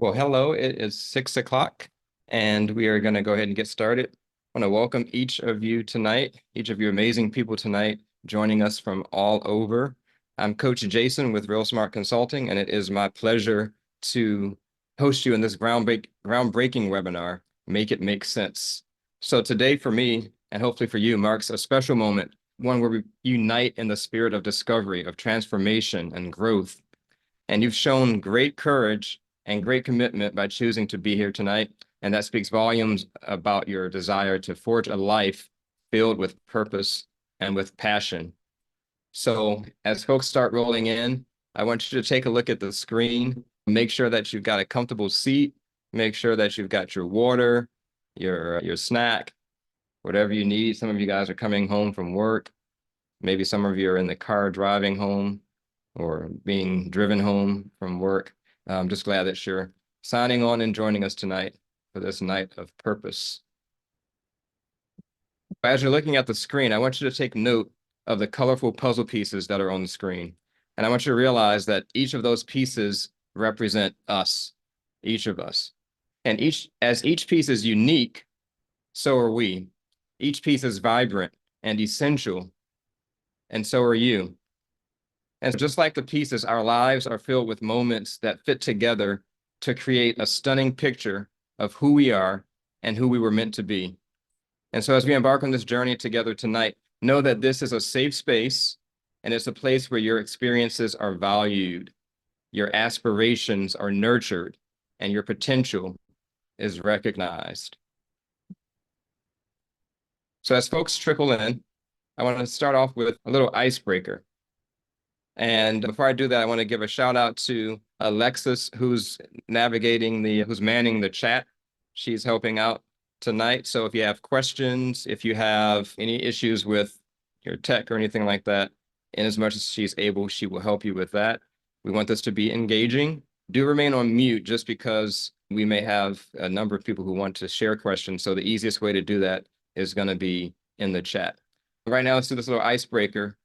Well, hello, it is 6 o'clock, and we are going to go ahead and get started. I want to welcome each of you tonight, each of you amazing people tonight joining us from all over. I'm Coach Jason with Real Smart Consulting, and it is my pleasure to host you in this groundbreaking webinar, Make It Make Sense. So today for me, and hopefully for you, marks a special moment, one where we unite in the spirit of discovery, of transformation and growth. And you've shown great courage and great commitment by choosing to be here tonight. And that speaks volumes about your desire to forge a life filled with purpose and with passion. So as folks start rolling in, I want you to take a look at the screen, make sure that you've got a comfortable seat, make sure that you've got your water, your snack, whatever you need. Some of you guys are coming home from work. Maybe some of you are in the car driving home or being driven home from work. I'm just glad that you're signing on and joining us tonight for this night of purpose. As you're looking at the screen, I want you to take note of the colorful puzzle pieces that are on the screen. And I want you to realize that each of those pieces represent us, each of us. And as each piece is unique, so are we. Each piece is vibrant and essential, and so are you. And just like the pieces, our lives are filled with moments that fit together to create a stunning picture of who we are and who we were meant to be. And so as we embark on this journey together tonight, know that this is a safe space, and it's a place where your experiences are valued, your aspirations are nurtured, and your potential is recognized. So as folks trickle in, I want to start off with a little icebreaker. And before I do that, I want to give a shout out to Alexis, who's who's manning the chat. She's helping out tonight. So if you have questions, if you have any issues with your tech or anything like that, in as much as she's able, she will help you with that. We want this to be engaging. Do remain on mute just because we may have a number of people who want to share questions. So the easiest way to do that is going to be in the chat. Right now, let's do this little icebreaker.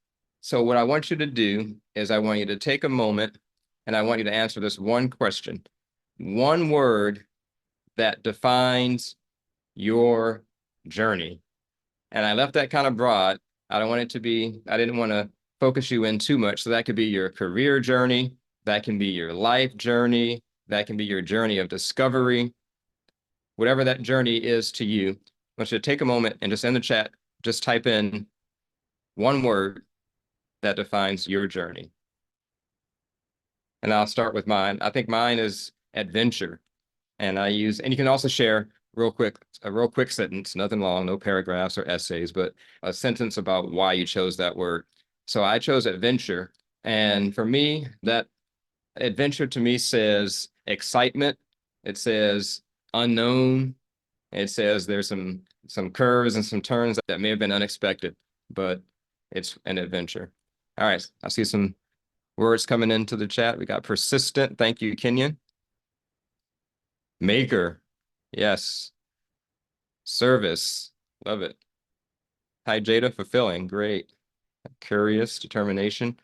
So what I want you to do is I want you to take a moment and I want you to answer this one question. One word that defines your journey. And I left that kind of broad. I didn't want to focus you in too much. So that could be your career journey. That can be your life journey. That can be your journey of discovery. Whatever that journey is to you, I want you to take a moment and just in the chat, just type in one word that defines your journey. And I'll start with mine. I think mine is adventure. And you can also share a real quick sentence, nothing long, no paragraphs or essays, but a sentence about why you chose that word. So I chose adventure. And for me, that adventure to me says excitement. It says unknown. It says there's some curves and some turns that may have been unexpected, but it's an adventure. All right, I see some words coming into the chat. We got persistent. Thank you, Kenyon. Maker. Yes. Service. Love it. Hi, Jada. Fulfilling. Great. Curious. Determination.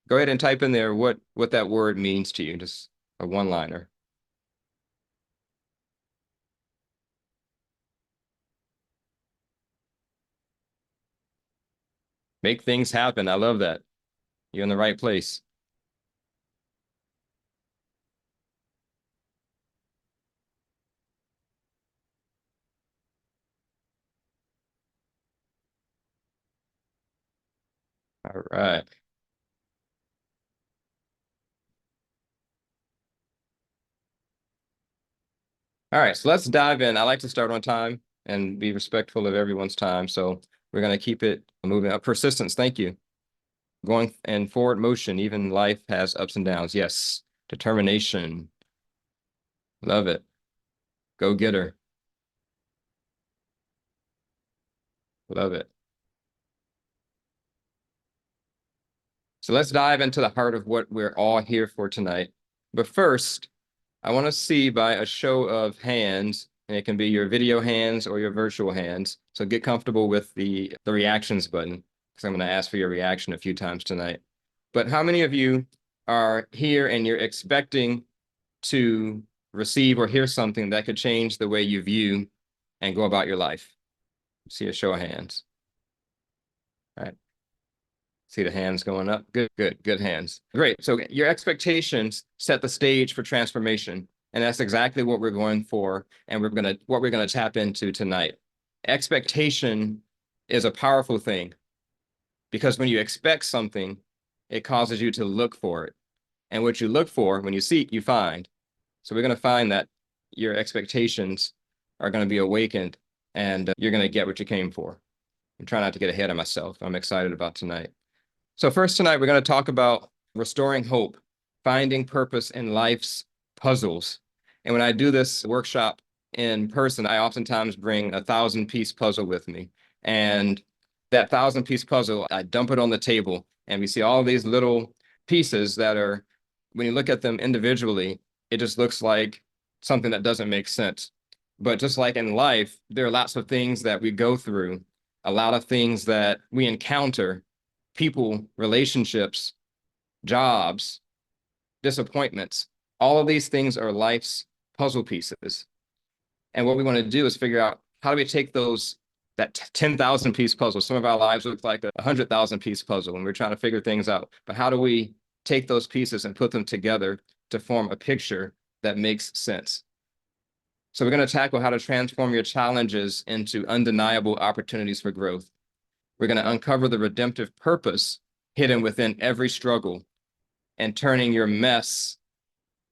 Go ahead and type in there what that word means to you. Just a one-liner. Make things happen. I love that. You're in the right place. All right. All right, so let's dive in. I like to start on time and be respectful of everyone's time. So we're going to keep it moving. Persistence, thank you. Going and forward motion, even life has ups and downs. Yes. Determination. Love it. Go getter. Love it. So let's dive into the heart of what we're all here for tonight. But first, I want to see by a show of hands, and it can be your video hands or your virtual hands. So get comfortable with the reactions button, because I'm going to ask for your reaction a few times tonight. But how many of you are here and you're expecting to receive or hear something that could change the way you view and go about your life? See a show of hands. All right. See the hands going up. Good hands. Great. So your expectations set the stage for transformation. And that's exactly what we're going for. And what we're gonna tap into tonight. Expectation is a powerful thing because when you expect something, it causes you to look for it. And what you look for, when you seek, you find. So we're gonna find that your expectations are gonna be awakened and you're gonna get what you came for. I'm trying not to get ahead of myself. I'm excited about tonight. So first tonight, we're going to talk about restoring hope, finding purpose in life's puzzles. And when I do this workshop in person, I oftentimes bring a 1,000-piece puzzle with me. And that 1,000-piece puzzle, I dump it on the table and we see all these little pieces that are, when you look at them individually, it just looks like something that doesn't make sense. But just like in life, there are lots of things that we go through, a lot of things that we encounter, people, relationships, jobs, disappointments. All of these things are life's puzzle pieces. And what we want to do is figure out how do we take that 10,000 piece puzzle. Some of our lives look like a 100,000 piece puzzle and we're trying to figure things out. But how do we take those pieces and put them together to form a picture that makes sense? So we're going to tackle how to transform your challenges into undeniable opportunities for growth. We're going to uncover the redemptive purpose hidden within every struggle and turning your mess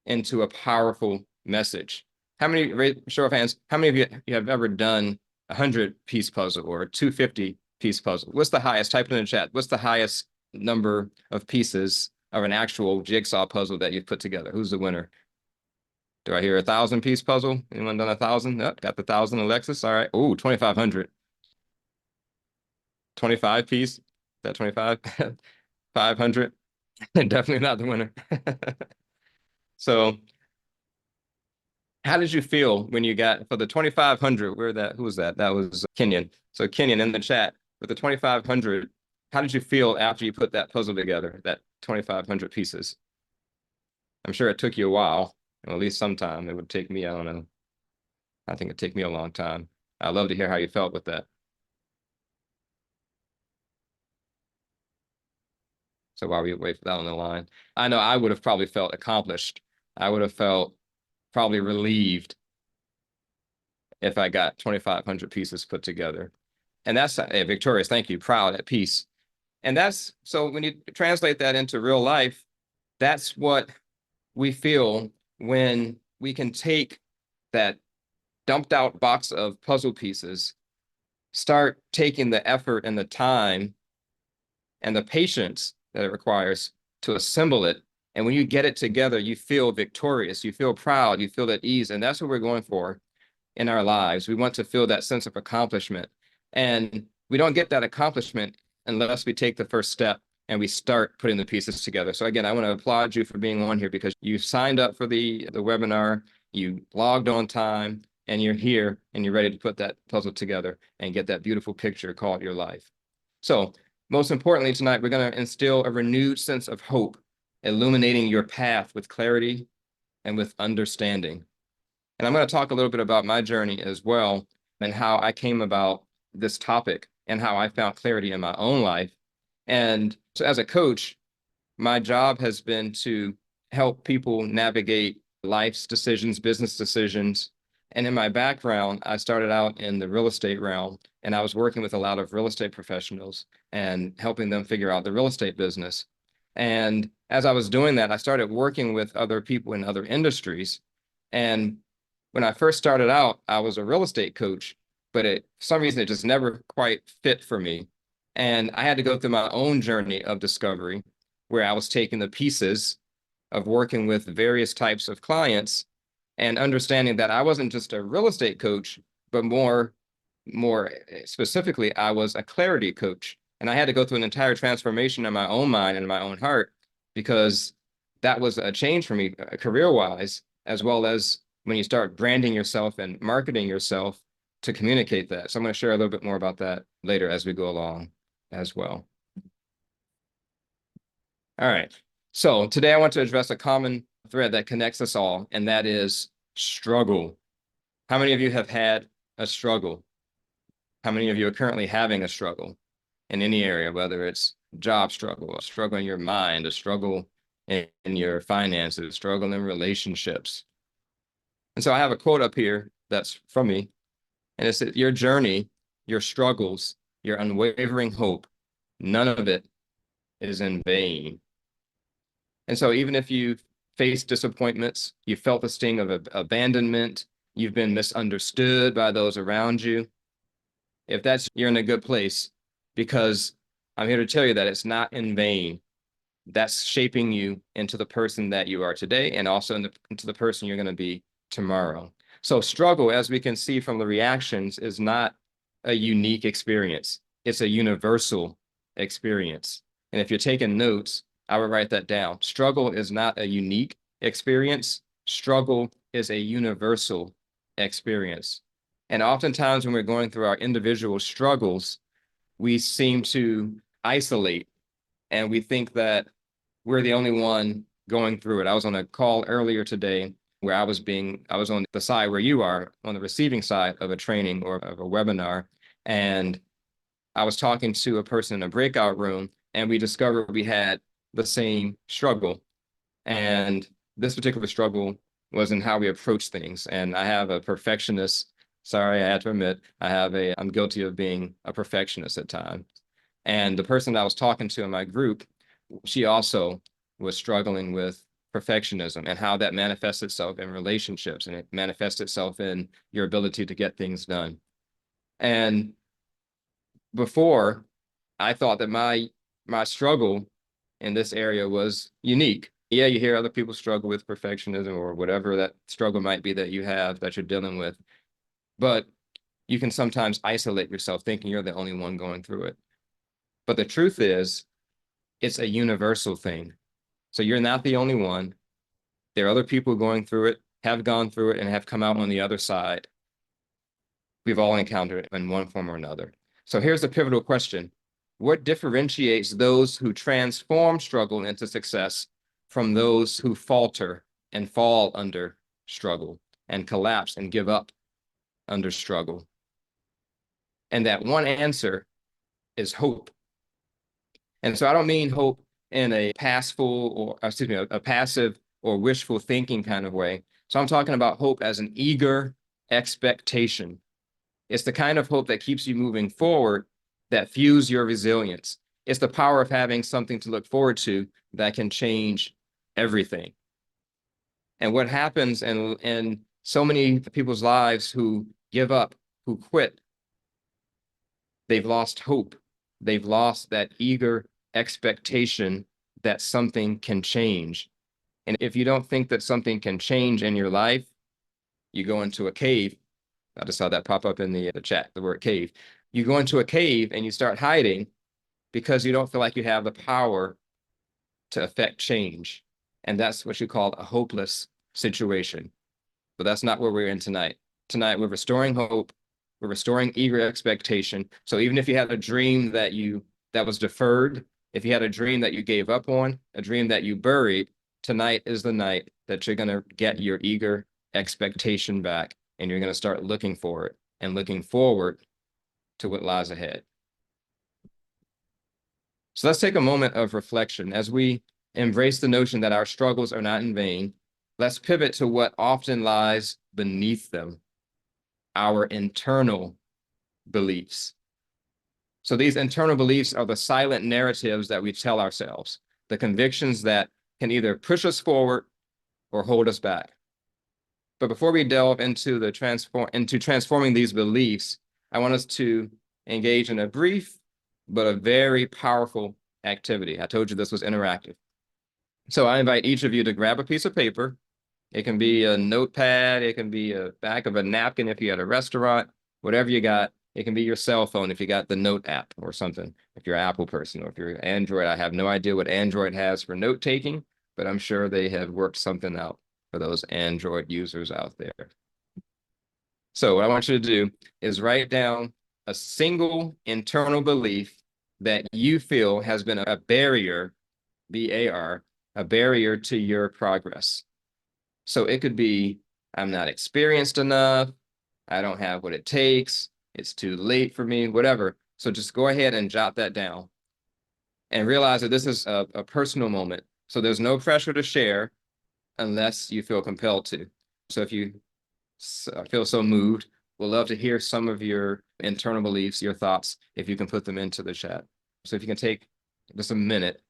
into a powerful message. How many, show of hands, how many of you have ever done a 100-piece puzzle or a 250-piece puzzle? What's the highest? Type it in the chat. What's the highest number of pieces of an actual jigsaw puzzle that you've put together? Who's the winner? Do I hear a 1,000-piece puzzle? Anyone done 1,000? Oh, got the 1,000, Alexis. All right. Oh, 2,500. 25 piece. That 25? 500? Definitely not the winner. So how did you feel when you got for the 2,500? Who was that? That was Kenyon. So Kenyon in the chat with the 2,500, how did you feel after you put that puzzle together, that 2,500 pieces? I'm sure it took you a while, or at least some time. It would take me, I don't know. I think it'd take me a long time. I'd love to hear how you felt with that. So while we wait for that on the line, I know I would have probably felt accomplished. I would have felt probably relieved if I got 2,500 pieces put together. And that's victorious. Thank you. Proud, at peace. And that's so when you translate that into real life, that's what we feel when we can take that dumped out box of puzzle pieces, start taking the effort and the time and the patience that it requires to assemble it. And when you get it together, you feel victorious, you feel proud, you feel at ease. And that's what we're going for in our lives. We want to feel that sense of accomplishment. And we don't get that accomplishment unless we take the first step and we start putting the pieces together. So again, I want to applaud you for being on here because you signed up for the webinar, you logged on time, and you're here and you're ready to put that puzzle together and get that beautiful picture called your life. So most importantly tonight, we're going to instill a renewed sense of hope, illuminating your path with clarity and with understanding. And I'm going to talk a little bit about my journey as well and how I came about this topic and how I found clarity in my own life. And so as a coach, my job has been to help people navigate life's decisions, business decisions. And in my background, I started out in the real estate realm, and I was working with a lot of real estate professionals and helping them figure out the real estate business. And as I was doing that, I started working with other people in other industries. And when I first started out, I was a real estate coach, but for some reason, it just never quite fit for me. And I had to go through my own journey of discovery where I was taking the pieces of working with various types of clients and understanding that I wasn't just a real estate coach, but more specifically, I was a clarity coach. And I had to go through an entire transformation in my own mind and my own heart because that was a change for me career-wise, as well as when you start branding yourself and marketing yourself to communicate that. So I'm going to share a little bit more about that later as we go along as well. All right. So today I want to address a common thread that connects us all, and that is struggle. How many of you have had a struggle? How many of you are currently having a struggle in any area, whether it's job struggle, a struggle in your mind, a struggle in your finances, a struggle in relationships? And so I have a quote up here that's from me, and it's that your journey, your struggles, your unwavering hope, none of it is in vain. And so even if you've faced disappointments, you felt the sting of abandonment, you've been misunderstood by those around you, if that's, you're in a good place, because I'm here to tell you that it's not in vain. That's shaping you into the person that you are today and also into the person you're going to be tomorrow. So struggle, as we can see from the reactions, is not a unique experience. It's a universal experience. And if you're taking notes, I would write that down. Struggle is not a unique experience. Struggle is a universal experience. And oftentimes when we're going through our individual struggles, we seem to isolate and we think that we're the only one going through it. I was on a call earlier today where I was on the side where you are, on the receiving side of a training or of a webinar. And I was talking to a person in a breakout room, and we discovered we had the same struggle. And this particular struggle was in how we approach things. And I have a perfectionist. Sorry, I have to admit, I'm guilty of being a perfectionist at times. And the person I was talking to in my group, she also was struggling with perfectionism and how that manifests itself in relationships, and it manifests itself in your ability to get things done. And before, I thought that my struggle in this area was unique. Yeah, you hear other people struggle with perfectionism or whatever that struggle might be that you have that you're dealing with, but you can sometimes isolate yourself thinking you're the only one going through it. But the truth is, it's a universal thing. So you're not the only one. There are other people going through it, have gone through it, and have come out on the other side. We've all encountered it in one form or another. So here's the pivotal question. What differentiates those who transform struggle into success from those who falter and fall under struggle and collapse and give up under struggle? And that one answer is hope. And so I don't mean hope in a a passive or wishful thinking kind of way. So I'm talking about hope as an eager expectation. It's the kind of hope that keeps you moving forward, that fuels your resilience. It's the power of having something to look forward to that can change everything. And what happens in so many people's lives who give up, who quit, they've lost hope. They've lost that eager expectation that something can change. And if you don't think that something can change in your life, you go into a cave. I just saw that pop up in the chat, the word cave. You go into a cave and you start hiding because you don't feel like you have the power to affect change. And that's what you call a hopeless situation. But that's not where we're in tonight. Tonight, we're restoring hope. We're restoring eager expectation. So even if you had a dream that was deferred, if you had a dream that you gave up on, a dream that you buried, tonight is the night that you're going to get your eager expectation back, and you're going to start looking for it and looking forward to what lies ahead. So let's take a moment of reflection. As we embrace the notion that our struggles are not in vain, let's pivot to what often lies beneath them, our internal beliefs. So these internal beliefs are the silent narratives that we tell ourselves, the convictions that can either push us forward or hold us back. But before we delve into transforming these beliefs, I want us to engage in a brief but a very powerful activity. I told you this was interactive. So I invite each of you to grab a piece of paper. It can be a notepad. It can be a back of a napkin if you're at a restaurant, whatever you got. It can be your cell phone if you got the Note app or something, if you're an Apple person, or if you're Android. I have no idea what Android has for note taking, but I'm sure they have worked something out for those Android users out there. So what I want you to do is write down a single internal belief that you feel has been a barrier, B-A-R, a barrier to your progress. So it could be I'm not experienced enough. I don't have what it takes. It's too late for me, whatever. So just go ahead and jot that down and realize that this is a personal moment. So there's no pressure to share unless you feel compelled to. So if you feel so moved, we'll love to hear some of your internal beliefs, your thoughts, if you can put them into the chat. So if you can take just a minute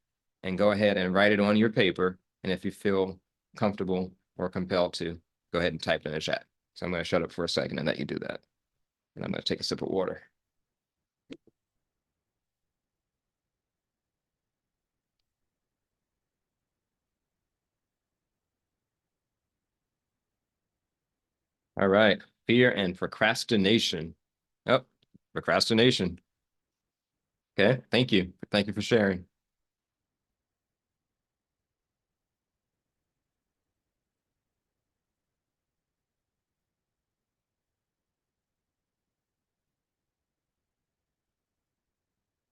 and go ahead and write it on your paper. And if you feel comfortable or compelled to, go ahead and type it in the chat. So I'm going to shut up for a second and let you do that. And I'm going to take a sip of water. All right. Fear and procrastination. Oh, procrastination. Okay. Thank you. Thank you for sharing.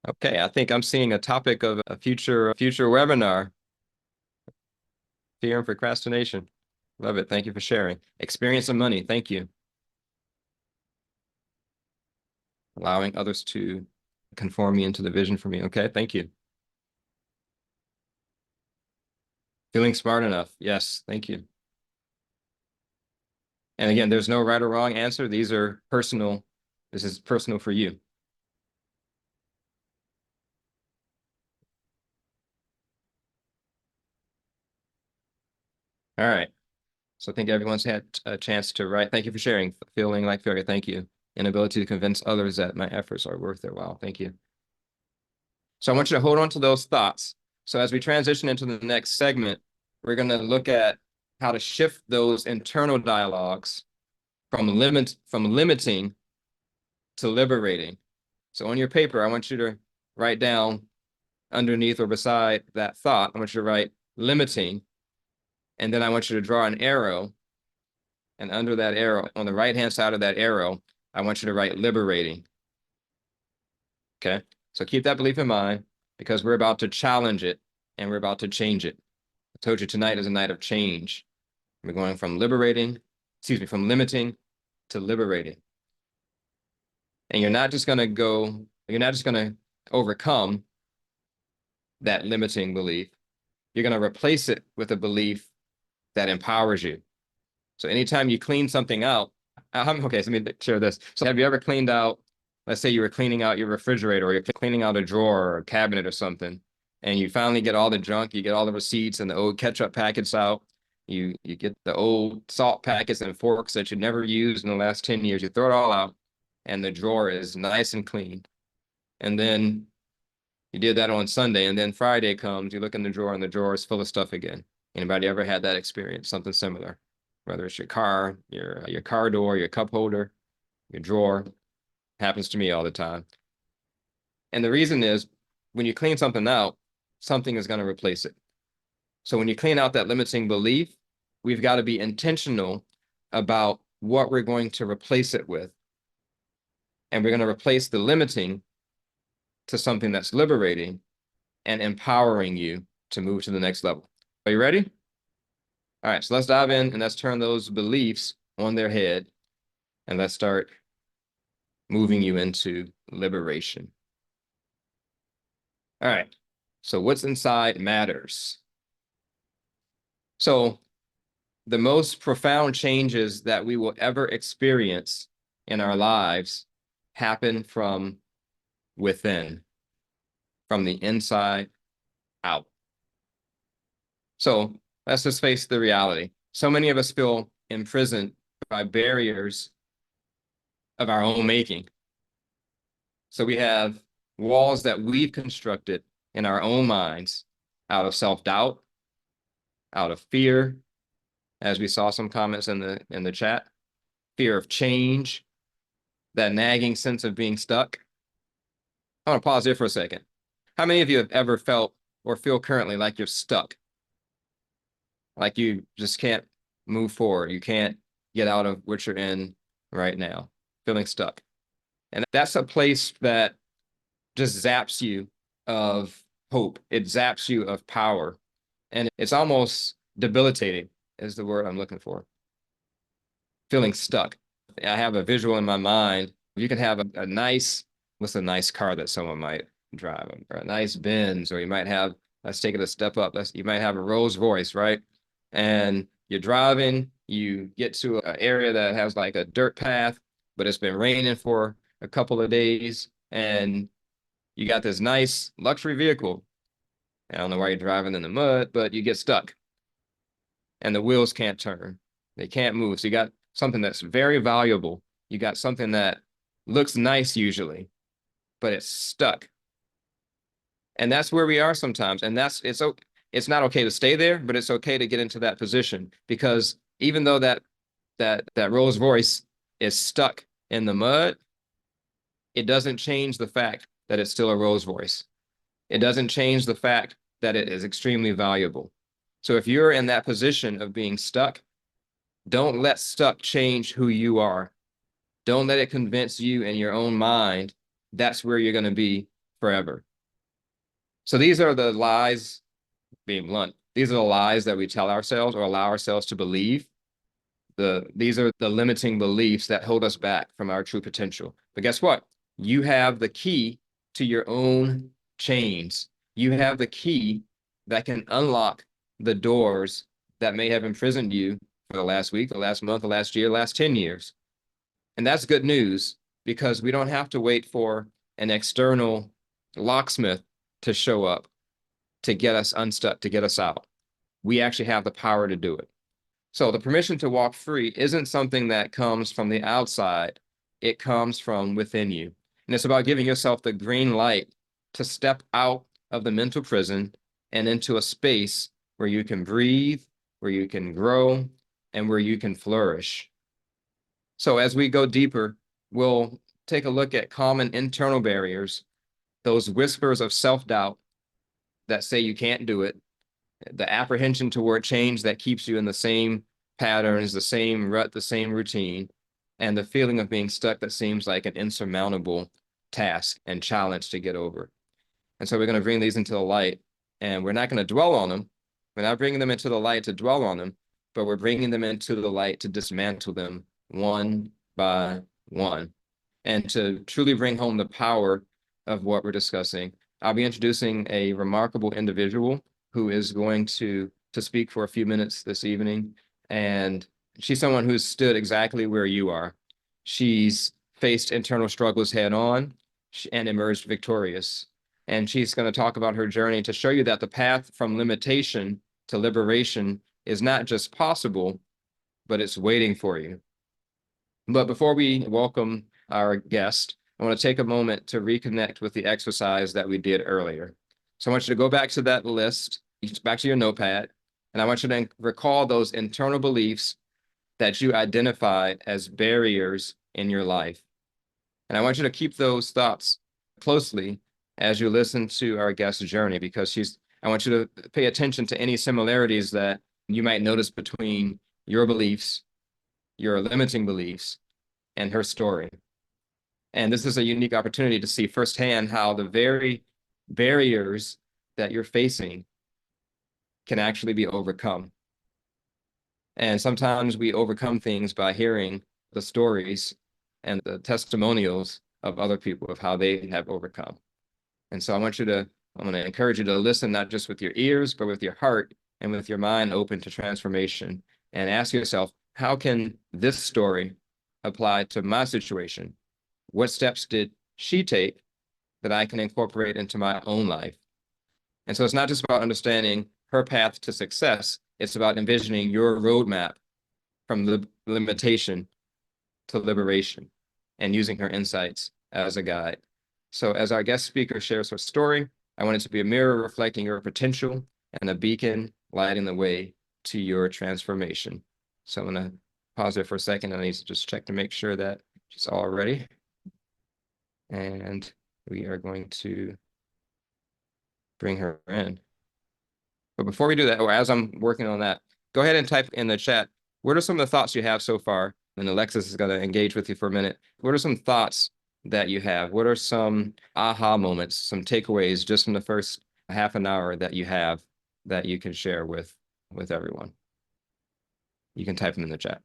Okay. I think I'm seeing a topic of a future webinar. Fear and procrastination. Love it. Thank you for sharing. Experience and money. Thank you. Allowing others to conform me into the vision for me. Okay. Thank you. Feeling smart enough. Yes. Thank you. And again, there's no right or wrong answer. These are personal. This is personal for you. All right. So I think everyone's had a chance to write. Thank you for sharing. Feeling like failure. Thank you. Inability to convince others that my efforts are worth their while. Thank you. So I want you to hold on to those thoughts. So as we transition into the next segment, we're going to look at how to shift those internal dialogues from limiting to liberating. So on your paper, I want you to write down underneath or beside that thought, I want you to write limiting. And then I want you to draw an arrow. And under that arrow, on the right-hand side of that arrow, I want you to write liberating. Okay. So keep that belief in mind because we're about to challenge it and we're about to change it. I told you tonight is a night of change. We're going from from limiting to liberating. And you're not just going to overcome that limiting belief. You're going to replace it with a belief that empowers you. So anytime you clean something out, okay, so let me share this. So have you ever cleaned out, let's say you were cleaning out your refrigerator or you're cleaning out a drawer or a cabinet or something, and you finally get all the junk, you get all the receipts and the old ketchup packets out, you get the old salt packets and forks that you never used in the last 10 years, you throw it all out, and the drawer is nice and clean. And then you did that on Sunday, and then Friday comes, you look in the drawer, and the drawer is full of stuff again. Anybody ever had that experience? Something similar? Whether it's your car, your car door, your cup holder, your drawer. Happens to me all the time. And the reason is when you clean something out, something is going to replace it. So when you clean out that limiting belief, we've got to be intentional about what we're going to replace it with. And we're going to replace the limiting to something that's liberating and empowering you to move to the next level. Are you ready? All right, so let's dive in and let's turn those beliefs on their head and let's start moving you into liberation. All right, so what's inside matters. So the most profound changes that we will ever experience in our lives happen from within, from the inside out. So let's just face the reality. So many of us feel imprisoned by barriers of our own making. So we have walls that we've constructed in our own minds out of self-doubt, out of fear, as we saw some comments in the chat, fear of change, that nagging sense of being stuck. I want to pause here for a second. How many of you have ever felt or feel currently like you're stuck? Like you just can't move forward. You can't get out of what you're in right now, feeling stuck. And that's a place that just zaps you of hope. It zaps you of power. And it's almost debilitating is the word I'm looking for. feeling stuck. I have a visual in my mind. You can have a nice, what's a nice car that someone might drive, or a nice Benz, or you might have, let's take it a step up. You might have a Rolls Royce, right? And you're driving, you get to an area that has like a dirt path, but it's been raining for a couple of days, and you got this nice luxury vehicle. I don't know why you're driving in the mud, but you get stuck and the wheels can't turn. They can't move. So you got something that's very valuable. You got something that looks nice usually, but it's stuck. And that's where we are sometimes. And it's not okay to stay there, but it's okay to get into that position, because even though that Rolls Royce is stuck in the mud, it doesn't change the fact that it's still a Rolls Royce. It doesn't change the fact that it is extremely valuable. So if you're in that position of being stuck, don't let stuck change who you are. Don't let it convince you in your own mind that's where you're going to be forever. So these are the lies, being blunt, these are the lies that we tell ourselves or allow ourselves to believe. These are the limiting beliefs that hold us back from our true potential. But guess what? You have the key to your own chains. You have the key that can unlock the doors that may have imprisoned you for the last week, the last month, the last year, last 10 years. And that's good news, because we don't have to wait for an external locksmith to show up to get us unstuck, to get us out. We actually have the power to do it. So the permission to walk free isn't something that comes from the outside. It comes from within you. And it's about giving yourself the green light to step out of the mental prison and into a space where you can breathe, where you can grow, and where you can flourish. So as we go deeper, we'll take a look at common internal barriers, those whispers of self-doubt that say you can't do it, the apprehension toward change that keeps you in the same patterns, the same rut, the same routine, and the feeling of being stuck that seems like an insurmountable task and challenge to get over. And so we're going to bring these into the light, and we're not going to dwell on them. We're not bringing them into the light to dwell on them, but we're bringing them into the light to dismantle them one by one, and to truly bring home the power of what we're discussing. I'll be introducing a remarkable individual who is going to speak for a few minutes this evening. And she's someone who's stood exactly where you are. She's faced internal struggles head on and emerged victorious. And she's going to talk about her journey to show you that the path from limitation to liberation is not just possible, but it's waiting for you. But before we welcome our guest, I want to take a moment to reconnect with the exercise that we did earlier. So I want you to go back to that list, back to your notepad, and I want you to recall those internal beliefs that you identified as barriers in your life. And I want you to keep those thoughts closely as you listen to our guest's journey, because I want you to pay attention to any similarities that you might notice between your beliefs, your limiting beliefs, and her story. And this is a unique opportunity to see firsthand how the very barriers that you're facing can actually be overcome. And sometimes we overcome things by hearing the stories and the testimonials of other people of how they have overcome. And so I'm going to encourage you to listen, not just with your ears, but with your heart and with your mind open to transformation, and ask yourself, how can this story apply to my situation? What steps did she take that I can incorporate into my own life? And so it's not just about understanding her path to success. It's about envisioning your roadmap from the limitation to liberation and using her insights as a guide. So as our guest speaker shares her story, I want it to be a mirror reflecting your potential and a beacon lighting the way to your transformation. So I'm going to pause there for a second. I need to just check to make sure that she's all ready. And we are going to bring her in. But before we do that, or as I'm working on that, go ahead and type in the chat, what are some of the thoughts you have so far? And Alexis is going to engage with you for a minute. What are some thoughts that you have? What are some aha moments, some takeaways just from the first half an hour that you have that you can share with everyone? You can type them in the chat.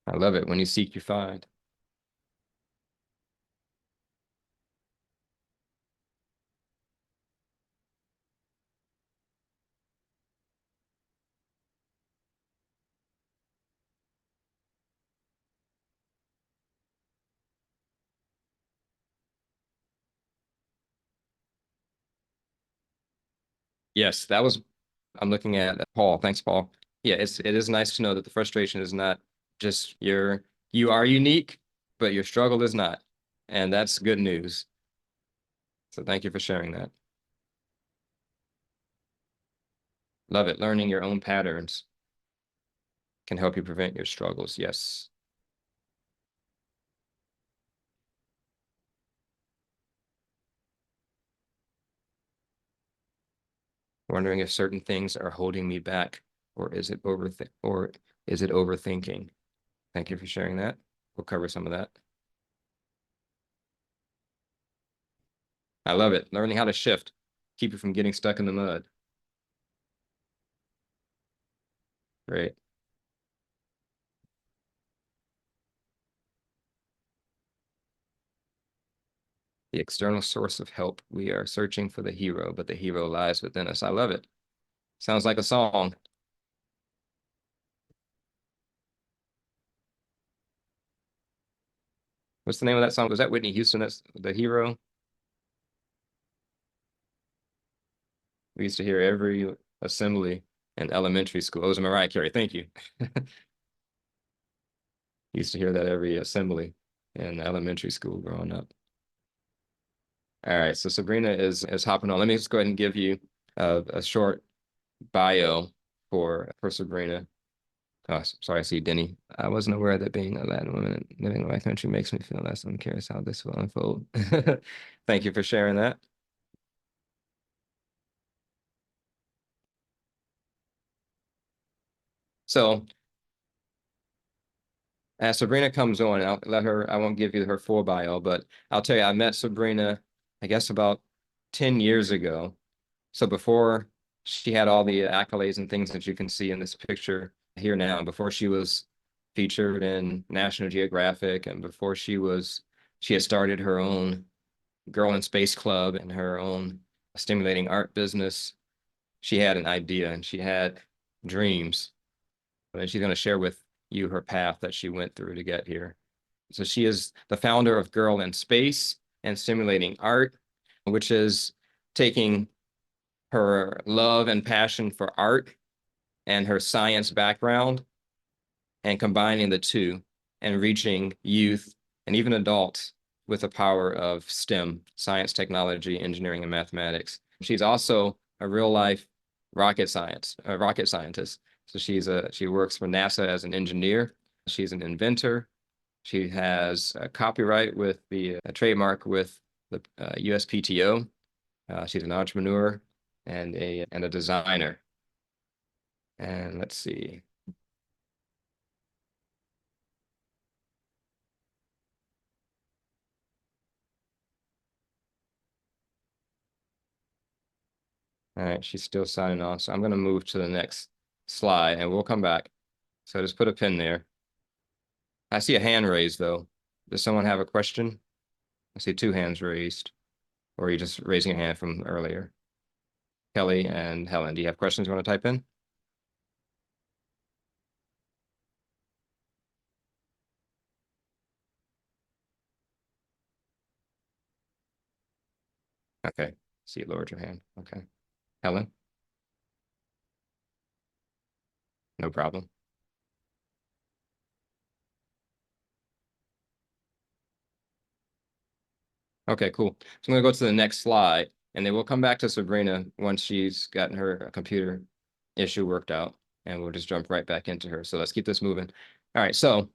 I love it. When you seek, you find. Yes, that was, I'm looking at Paul. Thanks, Paul. Yeah, it is nice to know that the frustration is not just you are unique, but your struggle is not. And that's good news. So thank you for sharing that. Love it. Learning your own patterns can help you prevent your struggles. Yes. Wondering if certain things are holding me back, or is it overthinking? Thank you for sharing that. We'll cover some of that. I love it. Learning how to shift, keep you from getting stuck in the mud. Great. The external source of help. We are searching for the hero, but the hero lies within us. I love it. Sounds like a song. What's the name of that song? Was that Whitney Houston? That's the hero. We used to hear every assembly in elementary school. It was Mariah Carey. Thank you. Used to hear that every assembly in elementary school growing up. All right, so Sabrina is hopping on. Let me just go ahead and give you a short bio for Sabrina. Oh, sorry, I see Denny. I wasn't aware that being a Latin woman living in my country makes me feel less. I'm curious how this will unfold. Thank you for sharing that. So as Sabrina comes on, I'll let her, I won't give you her full bio, but I'll tell you, I met Sabrina, I guess about 10 years ago. So before she had all the accolades and things that you can see in this picture here now, before she was featured in National Geographic and before she had started her own Girl in Space Club and her own stimulating art business, she had an idea and she had dreams. And she's going to share with you her path that she went through to get here. So she is the founder of Girl in Space and Stimulating Art, which is taking her love and passion for art and her science background and combining the two and reaching youth and even adults with the power of STEM, science, technology, engineering, and mathematics. She's also a real life rocket scientist. So she works for NASA as an engineer. She's an inventor. She has a copyright with a trademark with the USPTO. She's an entrepreneur and a designer. And let's see. All right, she's still signing off. So I'm going to move to the next slide and we'll come back. So just put a pin there. I see a hand raised though. Does someone have a question? I see two hands raised. Or are you just raising your hand from earlier? Kelly and Helen, do you have questions you want to type in? Okay, see you lowered your hand. Okay. Helen, no problem. Okay, cool. So I'm gonna go to the next slide and then we'll come back to Sabrina once she's gotten her computer issue worked out and we'll just jump right back into her. So let's keep this moving. All right, so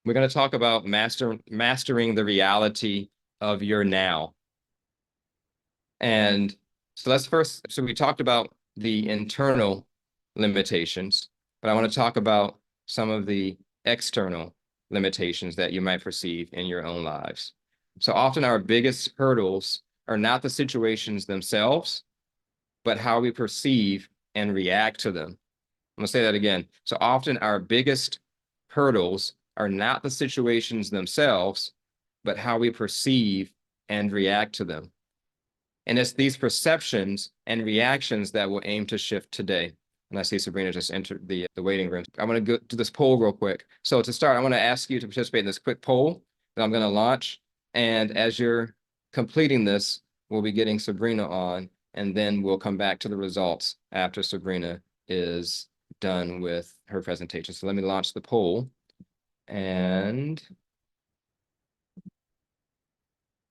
we're going to talk about mastering the reality of your now. And so so we talked about the internal limitations, but I want to talk about some of the external limitations that you might perceive in your own lives. So often our biggest hurdles are not the situations themselves, but how we perceive and react to them. I'm gonna say that again. So often our biggest hurdles are not the situations themselves, but how we perceive and react to them. And it's these perceptions and reactions that will aim to shift today. And I see Sabrina just entered the waiting room. I want to go to this poll real quick. So to start, I want to ask you to participate in this quick poll that I'm going to launch. And as you're completing this, we'll be getting Sabrina on, and then we'll come back to the results after Sabrina is done with her presentation. So let me launch the poll. And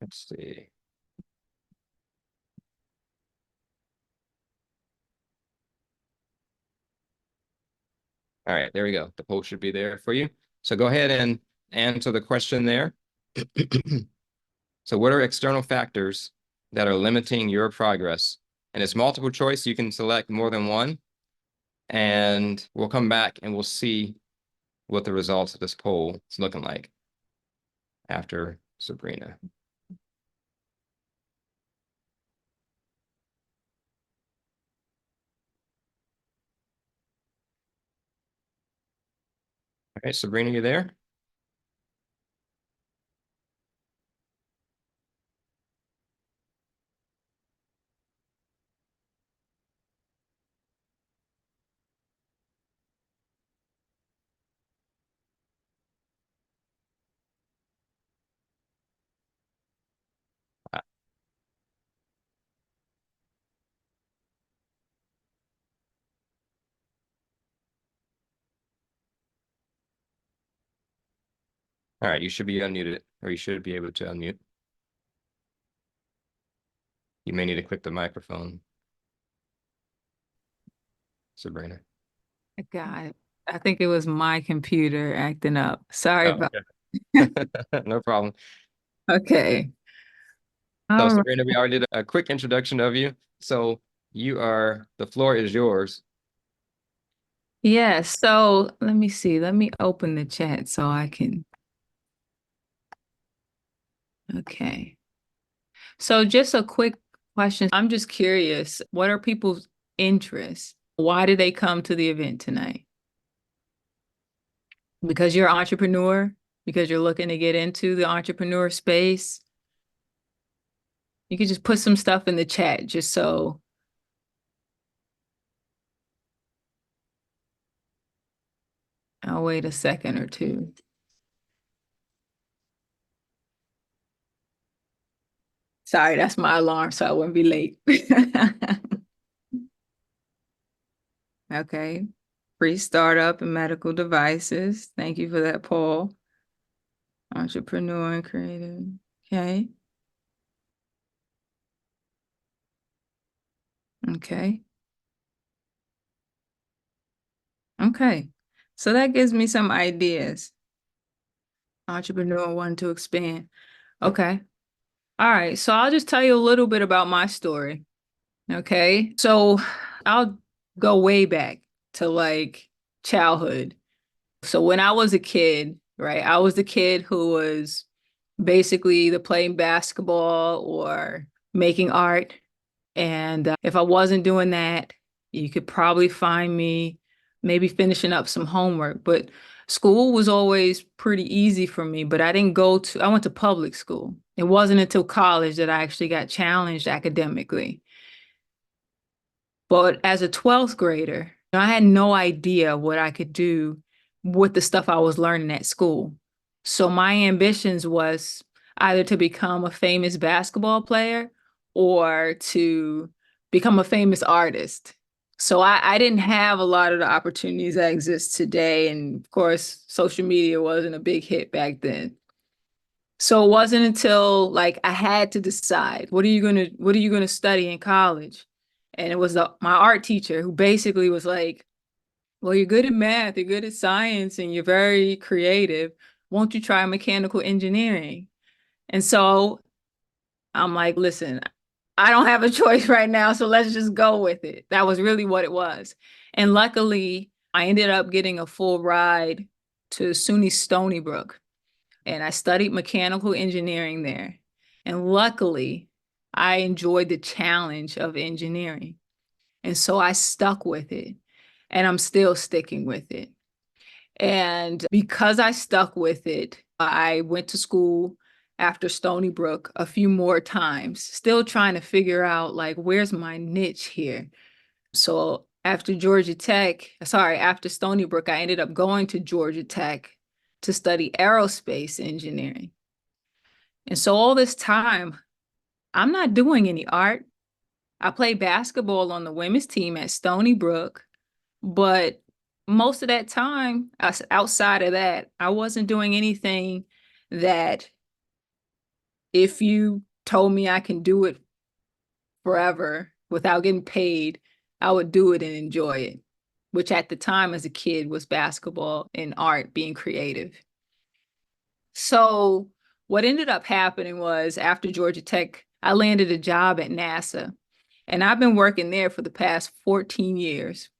let's see. All right, there we go. The poll should be there for you. So go ahead and answer the question there. So what are external factors that are limiting your progress? And it's multiple choice. You can select more than one. And we'll come back and we'll see what the results of this poll is looking like after Sabrina. All right, Sabrina, you there? All right, you should be unmuted, or you should be able to unmute. You may need to click the microphone, Sabrina. God, I think it was my computer acting up. Sorry Oh, about. okay. No problem. Okay. So All right. Sabrina, we already did a quick introduction of you. So the floor is yours. Yeah, so let me see. Let me open the chat so I can. Okay. So just a quick question. I'm just curious, what are people's interests? Why did they come to the event tonight? Because you're an entrepreneur? Because you're looking to get into the entrepreneur space? You could just put some stuff in the chat just so. I'll wait a second or two. Sorry, that's my alarm, so I wouldn't be late. Okay. Free startup and medical devices. Thank you for that, Paul. Entrepreneur and creative. Okay. Okay. Okay. So that gives me some ideas. Entrepreneur wanting to expand. Okay. All right. So I'll just tell you a little bit about my story. Okay. So I'll go way back to like childhood. So when I was a kid, right, I was the kid who was basically either playing basketball or making art. And if I wasn't doing that, you could probably find me maybe finishing up some homework. But school was always pretty easy for me, but I went to public school. It wasn't until college that I actually got challenged academically. But as a 12th grader, I had no idea what I could do with the stuff I was learning at school. So my ambitions was either to become a famous basketball player or to become a famous artist. So I didn't have a lot of the opportunities that exist today. And of course, social media wasn't a big hit back then. So it wasn't until like I had to decide, what are you gonna study in college? And it was my art teacher who basically was like, well, you're good at math, you're good at science, and you're very creative. Won't you try mechanical engineering? And so I'm like, listen, I don't have a choice right now, so let's just go with it. That was really what it was. And luckily, I ended up getting a full ride to SUNY Stony Brook, and I studied mechanical engineering there. And luckily, I enjoyed the challenge of engineering. And so I stuck with it, and I'm still sticking with it. And because I stuck with it, I went to school after Stony Brook a few more times, still trying to figure out like, where's my niche here? So after after Stony Brook, I ended up going to Georgia Tech to study aerospace engineering. And so all this time, I'm not doing any art. I play basketball on the women's team at Stony Brook, but most of that time, outside of that, I wasn't doing anything that if you told me I can do it forever without getting paid, I would do it and enjoy it, which at the time as a kid was basketball and art, being creative. So what ended up happening was after Georgia Tech, I landed a job at NASA, and I've been working there for the past 14 years.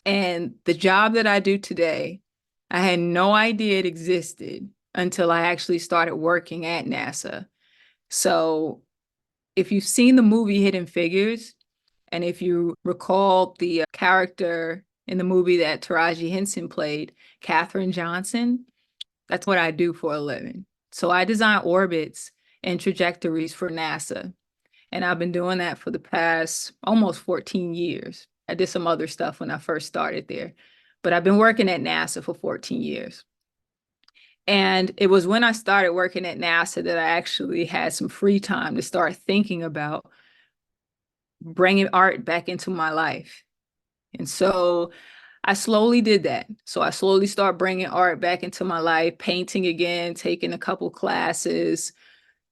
And the job that I do today, I had no idea it existed until I actually started working at NASA. So if you've seen the movie Hidden Figures, and if you recall the character in the movie that Taraji Henson played, Katherine Johnson, that's what I do for a living. So I design orbits and trajectories for NASA. And I've been doing that for the past almost 14 years. I did some other stuff when I first started there, but I've been working at NASA for 14 years. And it was when I started working at NASA that I actually had some free time to start thinking about bringing art back into my life. And so I slowly did that. So I slowly started bringing art back into my life, painting again, taking a couple classes.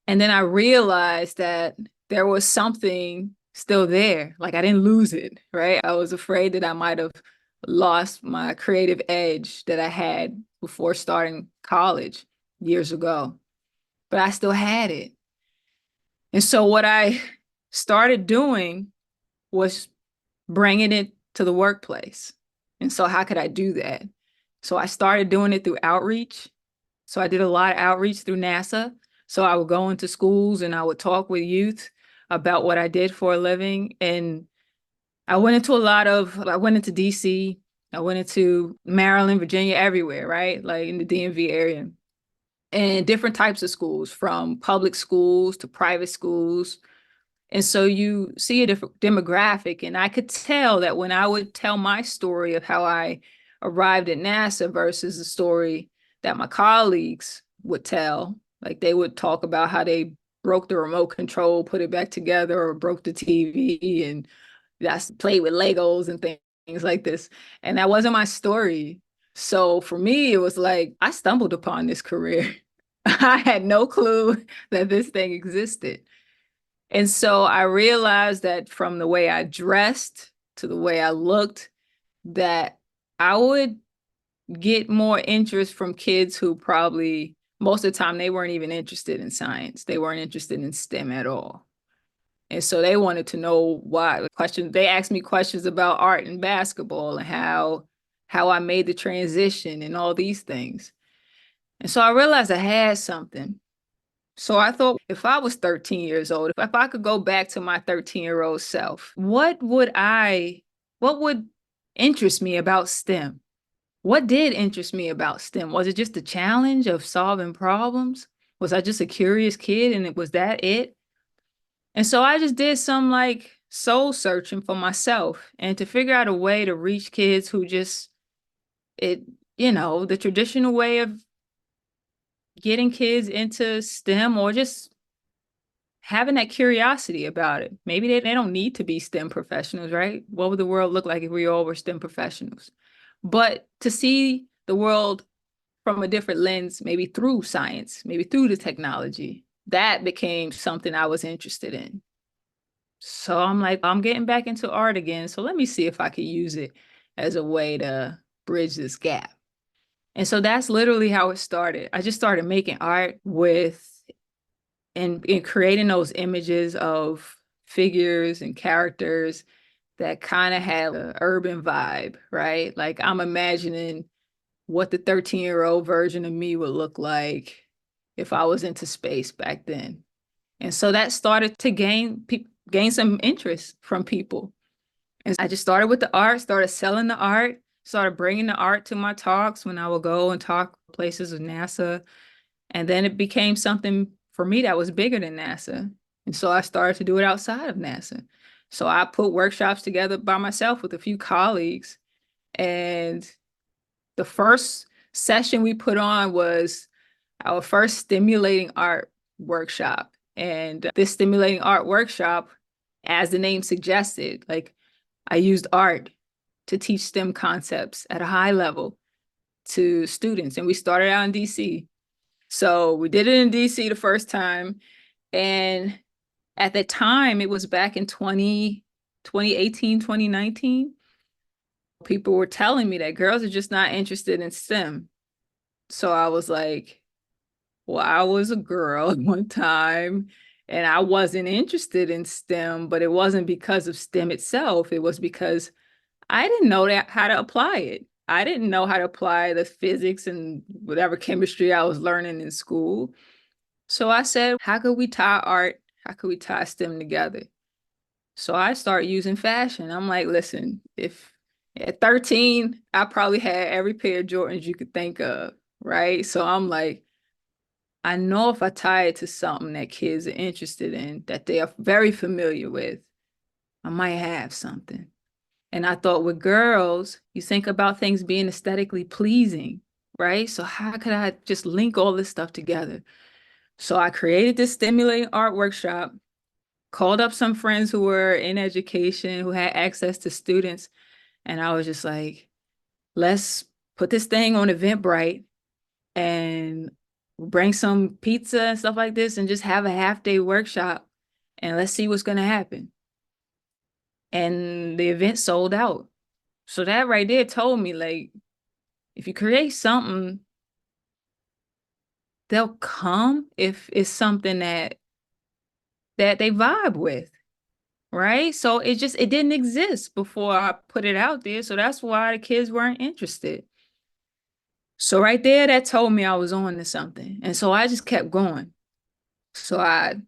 And then I realized that there was something still there. Like I didn't lose it, right? I was afraid that I might have lost my creative edge that I had before starting college years ago, but I still had it. And so what I started doing was bringing it to the workplace. And so how could I do that? So I started doing it through outreach. So I did a lot of outreach through NASA. So I would go into schools and I would talk with youth about what I did for a living. And I went into DC, I went into Maryland, Virginia, everywhere, right? Like in the DMV area. And different types of schools, from public schools to private schools. And so you see a different demographic. And I could tell that when I would tell my story of how I arrived at NASA versus the story that my colleagues would tell, like they would talk about how they broke the remote control, put it back together, or broke the TV and that's played with Legos and things like this. And that wasn't my story. So for me, it was like I stumbled upon this career. I had no clue that this thing existed. And so I realized that from the way I dressed to the way I looked, that I would get more interest from kids who probably most of the time they weren't even interested in science. They weren't interested in STEM at all. And so they wanted to know why. They asked me questions about art and basketball and how I made the transition and all these things. And so I realized I had something. So I thought if I was 13 years old, if I could go back to my 13-year-old self, what would interest me about STEM? What did interest me about STEM? Was it just the challenge of solving problems? Was I just a curious kid and was that it? And so I just did some like soul searching for myself and to figure out a way to reach kids who the traditional way of getting kids into STEM or just having that curiosity about it. Maybe they don't need to be STEM professionals, right? What would the world look like if we all were STEM professionals? But to see the world from a different lens, maybe through science, maybe through the technology, that became something I was interested in. So I'm like, I'm getting back into art again. So let me see if I could use it as a way to bridge this gap. And so that's literally how it started. I just started making art and creating those images of figures and characters that kind of have an urban vibe, right? Like I'm imagining what the 13-year-old version of me would look like if I was into space back then. And so that started to gain some interest from people. And I just started with the art, started selling the art. started bringing the art to my talks when I would go and talk places with NASA. And then it became something for me that was bigger than NASA. And so I started to do it outside of NASA. So I put workshops together by myself with a few colleagues. And the first session we put on was our first stimulating art workshop. And this stimulating art workshop, as the name suggested, like I used art to teach STEM concepts at a high level to students. And we started out in DC. So we did it in DC the first time. And at that time, it was back in 2018, 2019. People were telling me that girls are just not interested in STEM. So I was like, well, I was a girl at one time and I wasn't interested in STEM, but it wasn't because of STEM itself. It was because I didn't know how to apply it. I didn't know how to apply the physics and whatever chemistry I was learning in school. So I said, how could we tie art? How could we tie STEM together? So I started using fashion. I'm like, listen, if at 13, I probably had every pair of Jordans you could think of, right? So I'm like, I know if I tie it to something that kids are interested in, that they are very familiar with, I might have something. And I thought with girls, you think about things being aesthetically pleasing, right? So how could I just link all this stuff together? So I created this stimulating art workshop, called up some friends who were in education, who had access to students. And I was just like, let's put this thing on Eventbrite and bring some pizza and stuff like this and just have a half-day workshop and let's see what's going to happen. And the event sold out. So that right there told me, like, if you create something, they'll come if it's something that they vibe with, right? So it didn't exist before I put it out there. So that's why the kids weren't interested. So right there, that told me I was on to something. And so I just kept going. So I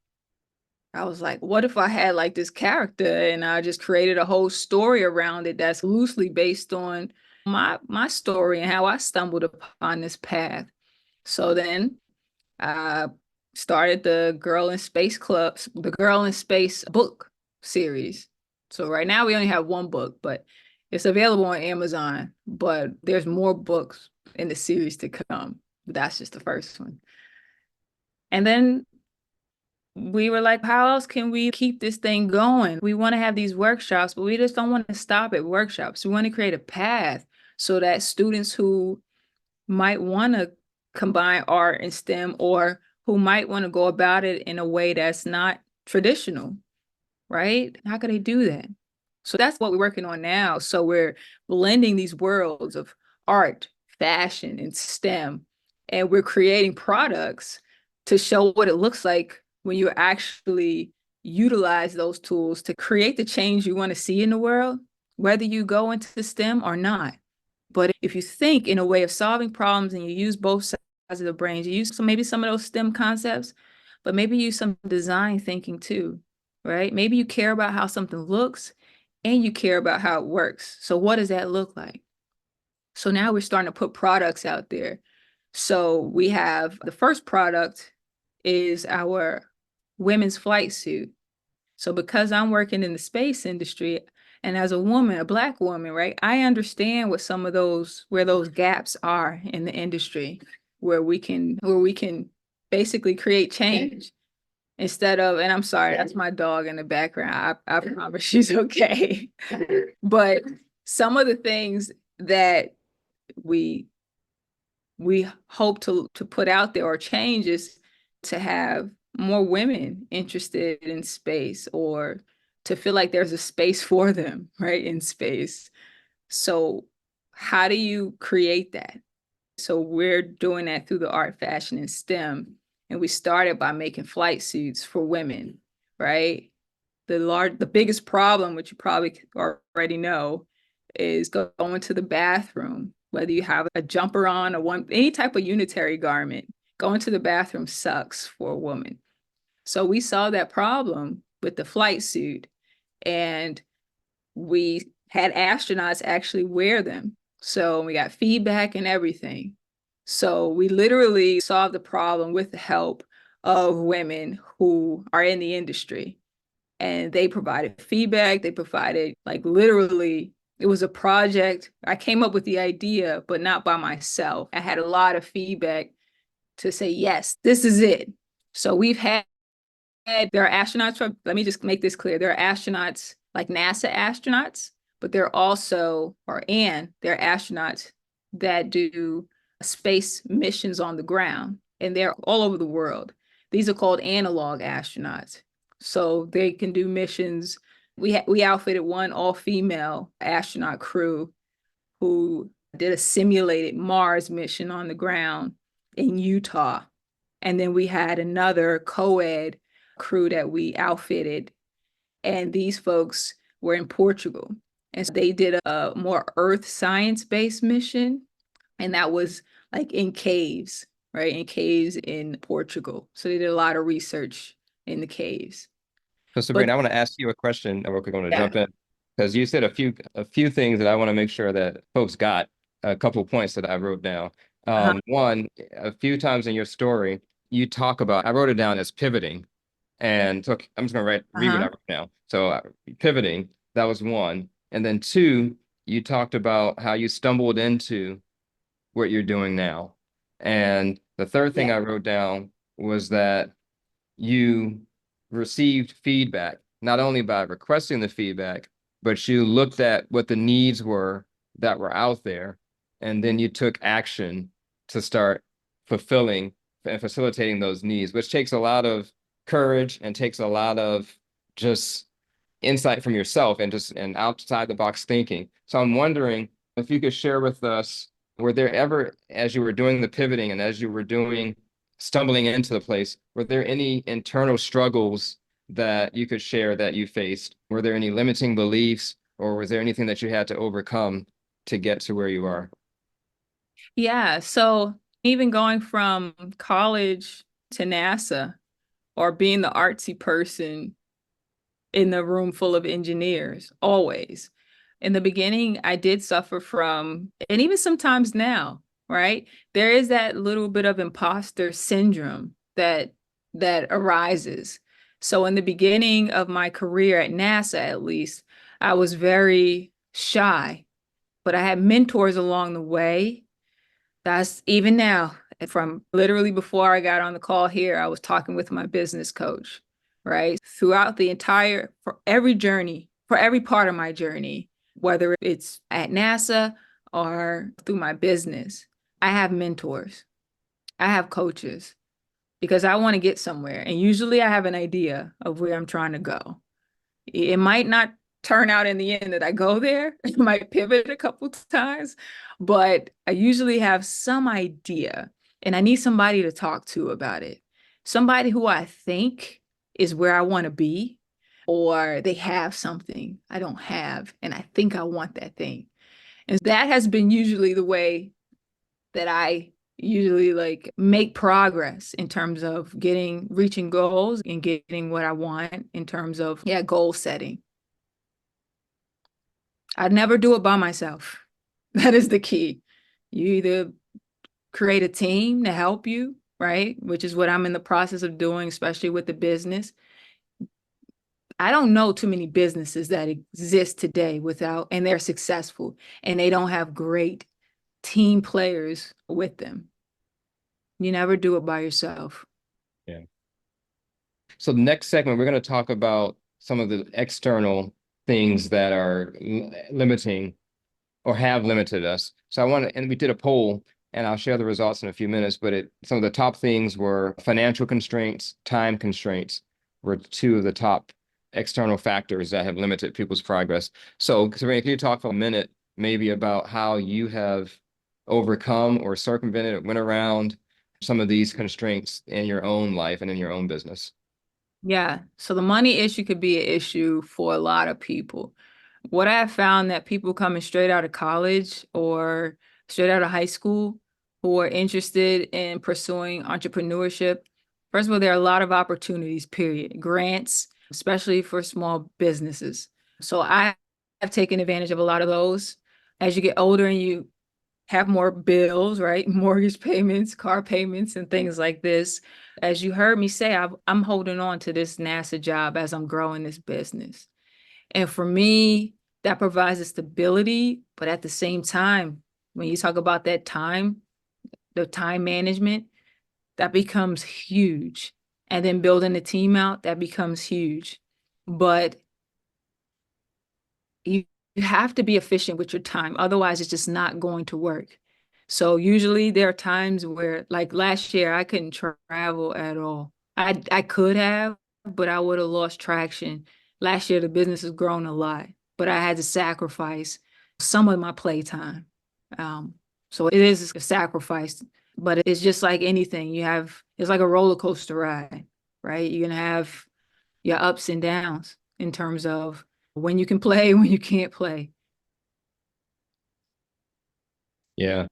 was like, what if I had like this character and I just created a whole story around it that's loosely based on my story and how I stumbled upon this path. So then I started the Girl in Space Club, the Girl in Space book series. So right now we only have one book, but it's available on Amazon, but there's more books in the series to come. That's just the first one. And then we were like, how else can we keep this thing going? We want to have these workshops, but we just don't want to stop at workshops. We want to create a path so that students who might want to combine art and STEM or who might want to go about it in a way that's not traditional, right? How could they do that? So that's what we're working on now. So we're blending these worlds of art, fashion, and STEM, and we're creating products to show what it looks like when you actually utilize those tools to create the change you want to see in the world, whether you go into STEM or not. But if you think in a way of solving problems and you use both sides of the brain, you use maybe some of those STEM concepts, but maybe use some design thinking too, right? Maybe you care about how something looks and you care about how it works. So what does that look like? So now we're starting to put products out there. So we have the first product is our women's flight suit. So because I'm working in the space industry and as a woman, a Black woman, right, I understand what some of where those gaps are in the industry where we can basically create change instead of, and I'm sorry, that's my dog in the background. I promise she's okay. But some of the things that we hope to put out there or change is to have more women interested in space or to feel like there's a space for them, right, in space. So how do you create that? So we're doing that through the art, fashion, and STEM. And we started by making flight suits for women, right? The biggest problem, which you probably already know, is going to the bathroom, whether you have a jumper on or any type of unitary garment, going to the bathroom sucks for a woman. So we saw that problem with the flight suit and we had astronauts actually wear them. So we got feedback and everything. So we literally solved the problem with the help of women who are in the industry. And they provided feedback. They provided, like, literally, it was a project. I came up with the idea, but not by myself. I had a lot of feedback to say, yes, this is it. So we've had, there are astronauts from, let me just make this clear. There are astronauts, like NASA astronauts, but there are also, there are astronauts that do space missions on the ground, and they're all over the world. These are called analog astronauts. So they can do missions. We outfitted one all-female astronaut crew who did a simulated Mars mission on the ground in Utah. And then we had another co-ed crew that we outfitted, and these folks were in Portugal. And so they did a more earth science-based mission, and that was like in caves, right? In caves in Portugal. So they did a lot of research in the caves. So But Sabrina, I want to ask you a question real quick. I want to yeah, jump in because you said a few things that I want to make sure that folks got. A couple of points that I wrote down. uh-huh, One, a few times in your story, you talk about, I wrote it down as pivoting. And so I'm just gonna read what I uh-huh. wrote down. So pivoting, that was one. And then two, you talked about how you stumbled into what you're doing now. And the third thing Yeah. I wrote down was that you received feedback, not only by requesting the feedback, but you looked at what the needs were that were out there, and then you took action to start fulfilling and facilitating those needs, which takes a lot of courage and takes a lot of just insight from yourself and just and outside the box thinking. So I'm wondering if you could share with us, were there ever, as you were doing the pivoting and as you were doing stumbling into the place, were there any internal struggles that you could share that you faced? Were there any limiting beliefs, or was there anything that you had to overcome to get to where you are? Yeah. So even going from college to NASA, or being the artsy person in the room full of engineers, always. In the beginning, I did suffer from, and even sometimes now, right? There is that little bit of imposter syndrome that arises. So in the beginning of my career at NASA, at least, I was very shy, but I had mentors along the way. That's even now, from literally before I got on the call here, I was talking with my business coach, right? Throughout the entire, for every journey, for every part of my journey, whether it's at NASA or through my business, I have mentors, I have coaches, because I want to get somewhere. And usually I have an idea of where I'm trying to go. It might not turn out in the end that I go there. It might pivot a couple times, but I usually have some idea, and I need somebody to talk to about it. Somebody who I think is where I want to be, or they have something I don't have, and I think I want that thing. And that has been usually the way that I usually like make progress in terms of reaching goals and getting what I want in terms of, yeah, goal setting. I'd never do it by myself. That is the key. You either create a team to help you, right? Which is what I'm in the process of doing, especially with the business. I don't know too many businesses that exist today without, and they're successful, and they don't have great team players with them. You never do it by yourself. Yeah. So the next segment, we're going to talk about some of the external things that are limiting or have limited us. So I want to, and we did a poll, and I'll share the results in a few minutes, but some of the top things were financial constraints, time constraints were two of the top external factors that have limited people's progress. So, Sabrina, can you talk for a minute maybe about how you have overcome or circumvented or went around some of these constraints in your own life and in your own business? Yeah. So the money issue could be an issue for a lot of people. What I have found that people coming straight out of college or straight out of high school who are interested in pursuing entrepreneurship, first of all, there are a lot of opportunities, period. Grants, especially for small businesses. So I have taken advantage of a lot of those. As you get older and you have more bills, right? Mortgage payments, car payments, and things like this. As you heard me say, I'm holding on to this NASA job as I'm growing this business. And for me, that provides a stability, but at the same time, when you talk about that time, the time management, that becomes huge. And then building a team out, that becomes huge. But you, you have to be efficient with your time. Otherwise, it's just not going to work. So usually there are times where, like last year, I couldn't travel at all. I could have, but I would have lost traction. Last year, the business has grown a lot, but I had to sacrifice some of my playtime. So it is a sacrifice, but it's just like anything. It's like a roller coaster ride, right? You're gonna have your ups and downs in terms of when you can play and when you can't play. Yeah.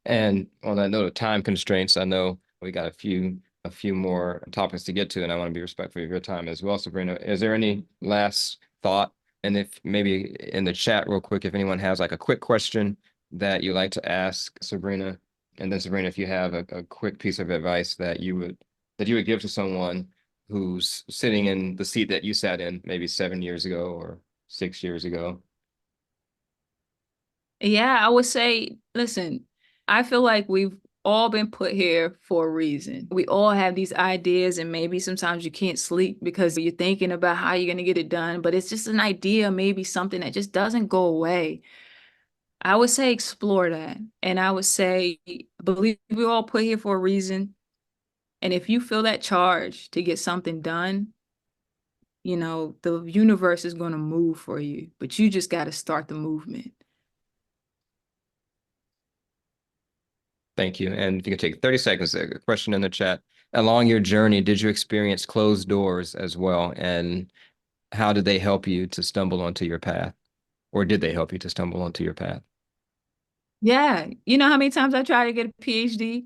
And on that note of time constraints, I know we got a few more topics to get to, and I want to be respectful of your time as well. Sabrina, is there any last thought? And if maybe in the chat real quick, if anyone has like a quick question that you like to ask Sabrina, and then Sabrina, if you have a quick piece of advice that you would give to someone who's sitting in the seat that you sat in maybe 7 years ago or 6 years ago. Yeah, I would say, listen, I feel like we've all been put here for a reason. We all have these ideas, and maybe sometimes you can't sleep because you're thinking about how you're going to get it done, but it's just an idea, maybe something that just doesn't go away. I would say explore that. And I would say, believe we're all put here for a reason. And if you feel that charge to get something done, the universe is going to move for you, but you just got to start the movement. Thank you. And if you could take 30 seconds, a question in the chat. Along your journey, did you experience closed doors as well? And how did they help you to stumble onto your path? Or did they help you to stumble onto your path? Yeah. You know how many times I tried to get a PhD?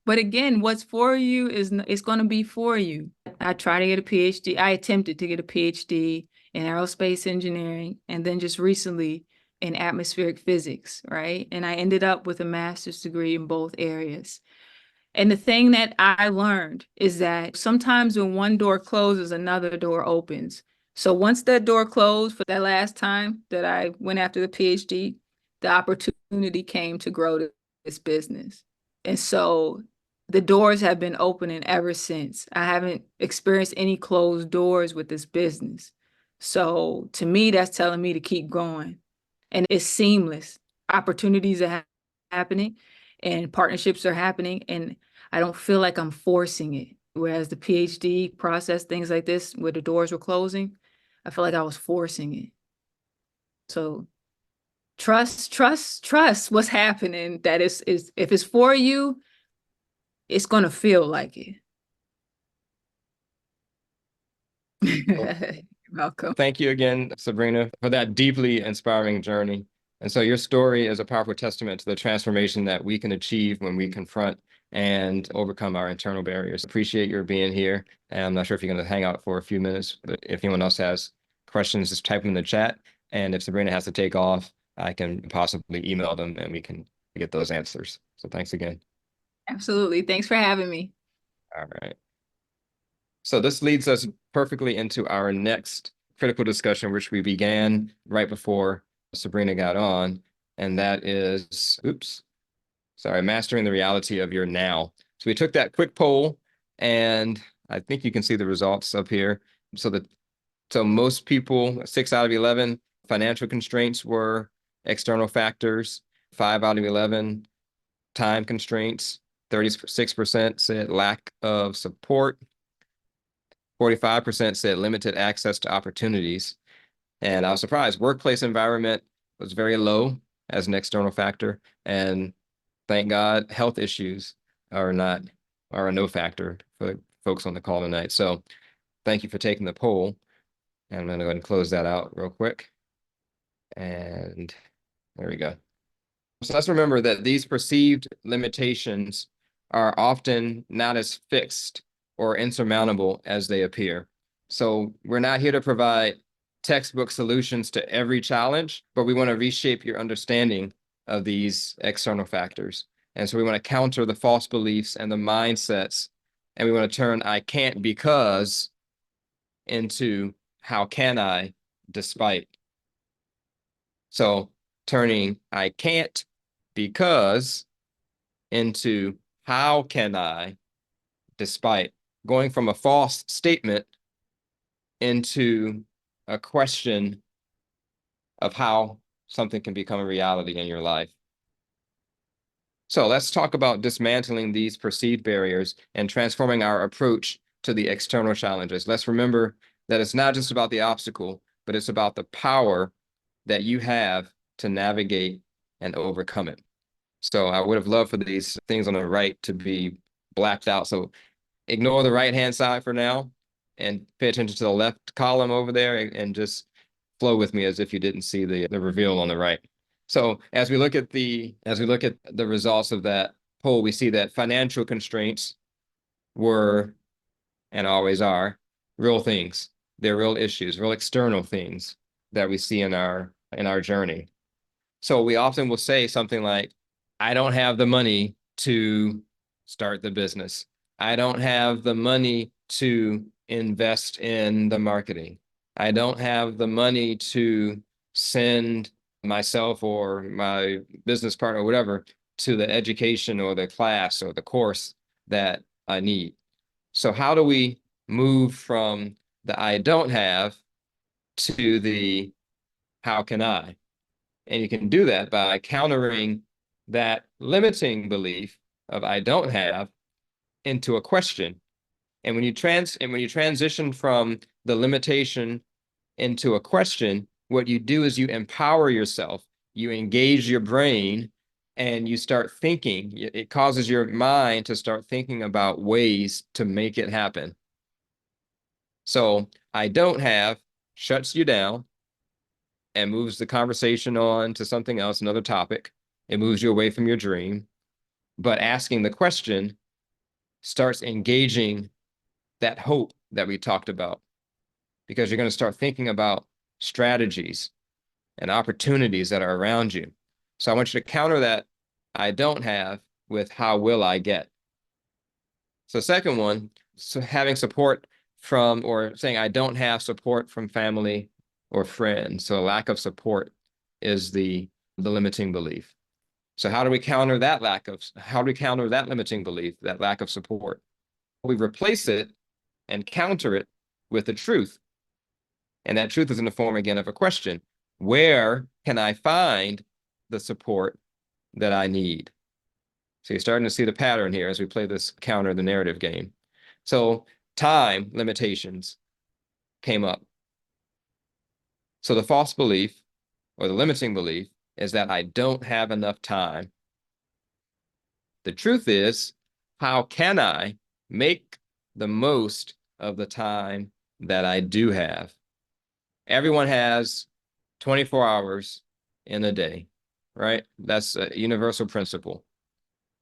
But again, what's for you it's going to be for you. I tried to get a PhD. I attempted to get a PhD in aerospace engineering, and then just recently in atmospheric physics, right? And I ended up with a master's degree in both areas. And the thing that I learned is that sometimes when one door closes, another door opens. So once that door closed for that last time that I went after the PhD, the opportunity came to grow this business. And so the doors have been opening ever since. I haven't experienced any closed doors with this business. So to me, that's telling me to keep going. And it's seamless. Opportunities are happening and partnerships are happening. And I don't feel like I'm forcing it. Whereas the PhD process, things like this, where the doors were closing, I feel like I was forcing it. So trust what's happening. That is if it's for you, it's gonna feel like it. You're welcome. Thank you again, Sabrina, for that deeply inspiring journey. And so your story is a powerful testament to the transformation that we can achieve when we confront and overcome our internal barriers. Appreciate your being here. And I'm not sure if you're going to hang out for a few minutes, but if anyone else has questions, just type them in the chat. And if Sabrina has to take off, I can possibly email them and we can get those answers. So thanks again. Absolutely. Thanks for having me. All right. So this leads us perfectly into our next critical discussion, which we began right before Sabrina got on, and that is, mastering the reality of your now. So we took that quick poll, and I think you can see the results up here. So most people, 6 out of 11, financial constraints were external factors. 5 out of 11, time constraints. 36% said lack of support. 45% said limited access to opportunities. And I was surprised. Workplace environment was very low as an external factor. And thank God, health issues are a no factor for folks on the call tonight. So thank you for taking the poll. And I'm going to go ahead and close that out real quick. And there we go. So let's remember that these perceived limitations are often not as fixed or insurmountable as they appear. So we're not here to provide textbook solutions to every challenge, but we want to reshape your understanding of these external factors. And so we want to counter the false beliefs and the mindsets, and we want to turn I can't because into how can I despite. So turning I can't because into how can I despite, going from a false statement into a question of how something can become a reality in your life. So let's talk about dismantling these perceived barriers and transforming our approach to the external challenges. Let's remember that it's not just about the obstacle, but it's about the power that you have to navigate and overcome it. So I would have loved for these things on the right to be blacked out. So ignore the right-hand side for now and pay attention to the left column over there and just flow with me as if you didn't see the reveal on the right. So as we look at the results of that poll, we see that financial constraints were and always are real things. They're real issues, real external things that we see in our journey. So we often will say something like, I don't have the money to start the business. I don't have the money to invest in the marketing. I don't have the money to send myself or my business partner or whatever to the education or the class or the course that I need. So how do we move from the I don't have to the how can I? And you can do that by countering that limiting belief of I don't have into a question. And when you transition from the limitation into a question, what you do is you empower yourself, you engage your brain, and you start thinking. It causes your mind to start thinking about ways to make it happen. So I don't have shuts you down and moves the conversation on to something else, another topic. It moves you away from your dream. But asking the question starts engaging that hope that we talked about, because you're going to start thinking about strategies and opportunities that are around you. So I want you to counter that I don't have with how will I get. So second one, so having support from, or saying I don't have support from family or friends. So a lack of support is the limiting belief. So how do we counter that limiting belief, that lack of support? We replace it and counter it with the truth. And that truth is in the form, again, of a question. Where can I find the support that I need? So you're starting to see the pattern here as we play this counter the narrative game. So time limitations came up. So the false belief or the limiting belief is that I don't have enough time. The truth is, how can I make the most of the time that I do have? Everyone has 24 hours in a day, right? That's a universal principle.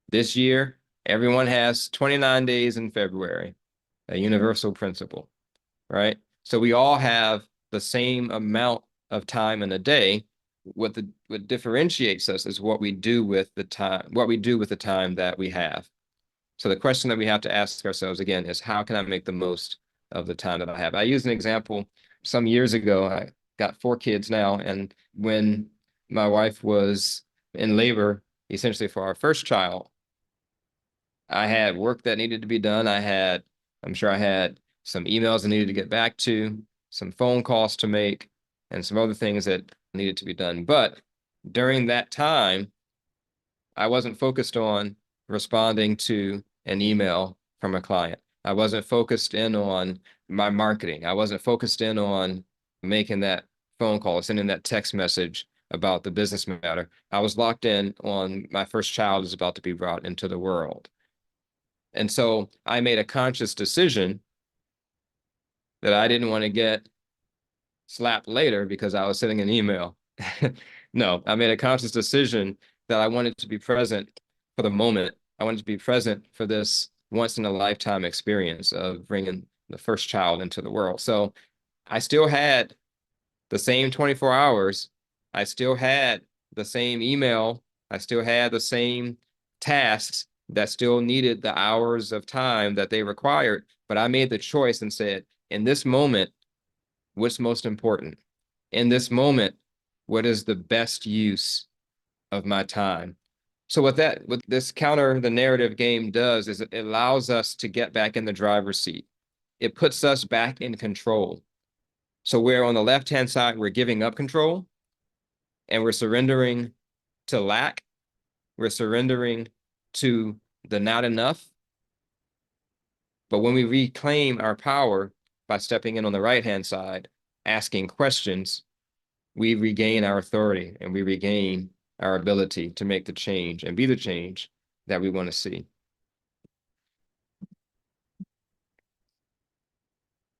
This year, everyone has 29 days in February, a universal principle, right? So we all have the same amount of time in a day. What differentiates us is what we do with the time that we have. So the question that we have to ask ourselves again is, how can I make the most of the time that I have? I used an example some years ago. I got 4 kids now, and when my wife was in labor, essentially for our first child, I had work that needed to be done. I'm sure I had some emails I needed to get back to, some phone calls to make, and some other things that needed to be done. But during that time, I wasn't focused on responding to an email from a client. I wasn't focused in on my marketing. I wasn't focused in on making that phone call, sending that text message about the business matter. I was locked in on my first child is about to be brought into the world. And so I made a conscious decision that I didn't want to get slapped later because I was sending an email. No, I made a conscious decision that I wanted to be present for the moment. I wanted to be present for this once in a lifetime experience of bringing the first child into the world. So I still had the same 24 hours, I still had the same email. I still had the same tasks that still needed the hours of time that they required. But I made the choice and said, in this moment, what's most important? In this moment, what is the best use of my time? So what this counter the narrative game does is it allows us to get back in the driver's seat. It puts us back in control. So where on the left-hand side, we're giving up control and we're surrendering to lack, we're surrendering to the not enough. But when we reclaim our power by stepping in on the right-hand side, asking questions, we regain our authority and we regain our ability to make the change and be the change that we want to see.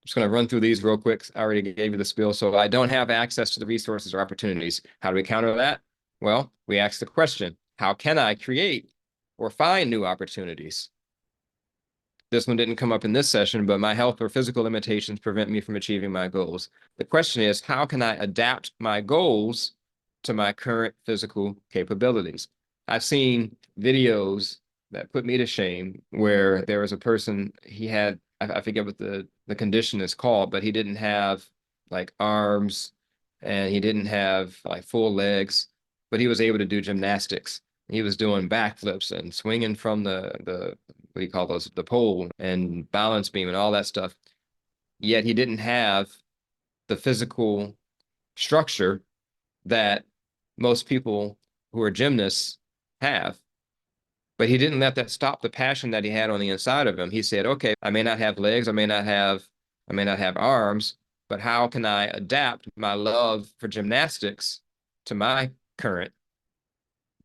Just going to run through these real quick. I already gave you the spiel. So I don't have access to the resources or opportunities. How do we counter that? Well, we ask the question, how can I create or find new opportunities? This one didn't come up in this session, but my health or physical limitations prevent me from achieving my goals. The question is, how can I adapt my goals to my current physical capabilities? I've seen videos that put me to shame where there was a person, he had, I forget what the condition is called, but he didn't have like arms and he didn't have like full legs, but he was able to do gymnastics. He was doing backflips and swinging from the what do you call those, the pole and balance beam and all that stuff. Yet he didn't have the physical structure that most people who are gymnasts have. But he didn't let that stop the passion that he had on the inside of him. He said, okay, I may not have legs, I may not have arms, but how can I adapt my love for gymnastics to my current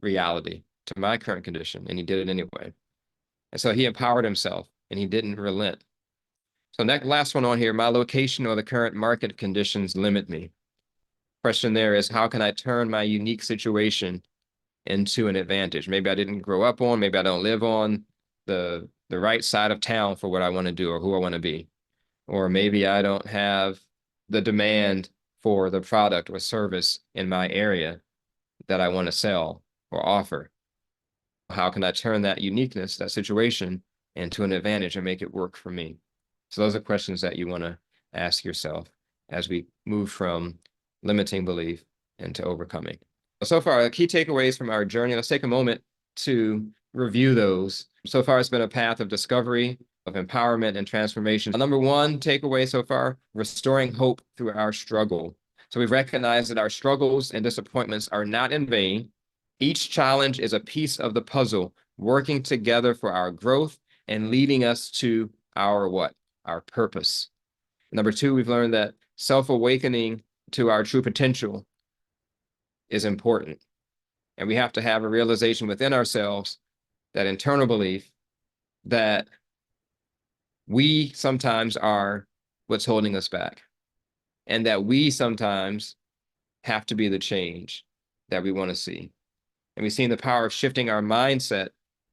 reality, to my current condition? And he did it anyway. And so he empowered himself and he didn't relent. So next, last one on here, my location or the current market conditions limit me. Question there is, how can I turn my unique situation into an advantage? Maybe I didn't grow up on, maybe I don't live on the right side of town for what I want to do or who I want to be. Or maybe I don't have the demand for the product or service in my area that I want to sell or offer. How can I turn that uniqueness, that situation, into an advantage and make it work for me? So those are questions that you want to ask yourself as we move from limiting belief into overcoming. So far, the key takeaways from our journey, let's take a moment to review those. So far, it's been a path of discovery, of empowerment and transformation. Number one takeaway so far, restoring hope through our struggle. So we've recognized that our struggles and disappointments are not in vain. Each challenge is a piece of the puzzle, working together for our growth and leading us to our what? Our purpose. Number two, we've learned that self-awakening to our true potential is important. And we have to have a realization within ourselves, that internal belief that we sometimes are what's holding us back. And that we sometimes have to be the change that we want to see. And we've seen the power of shifting our mindset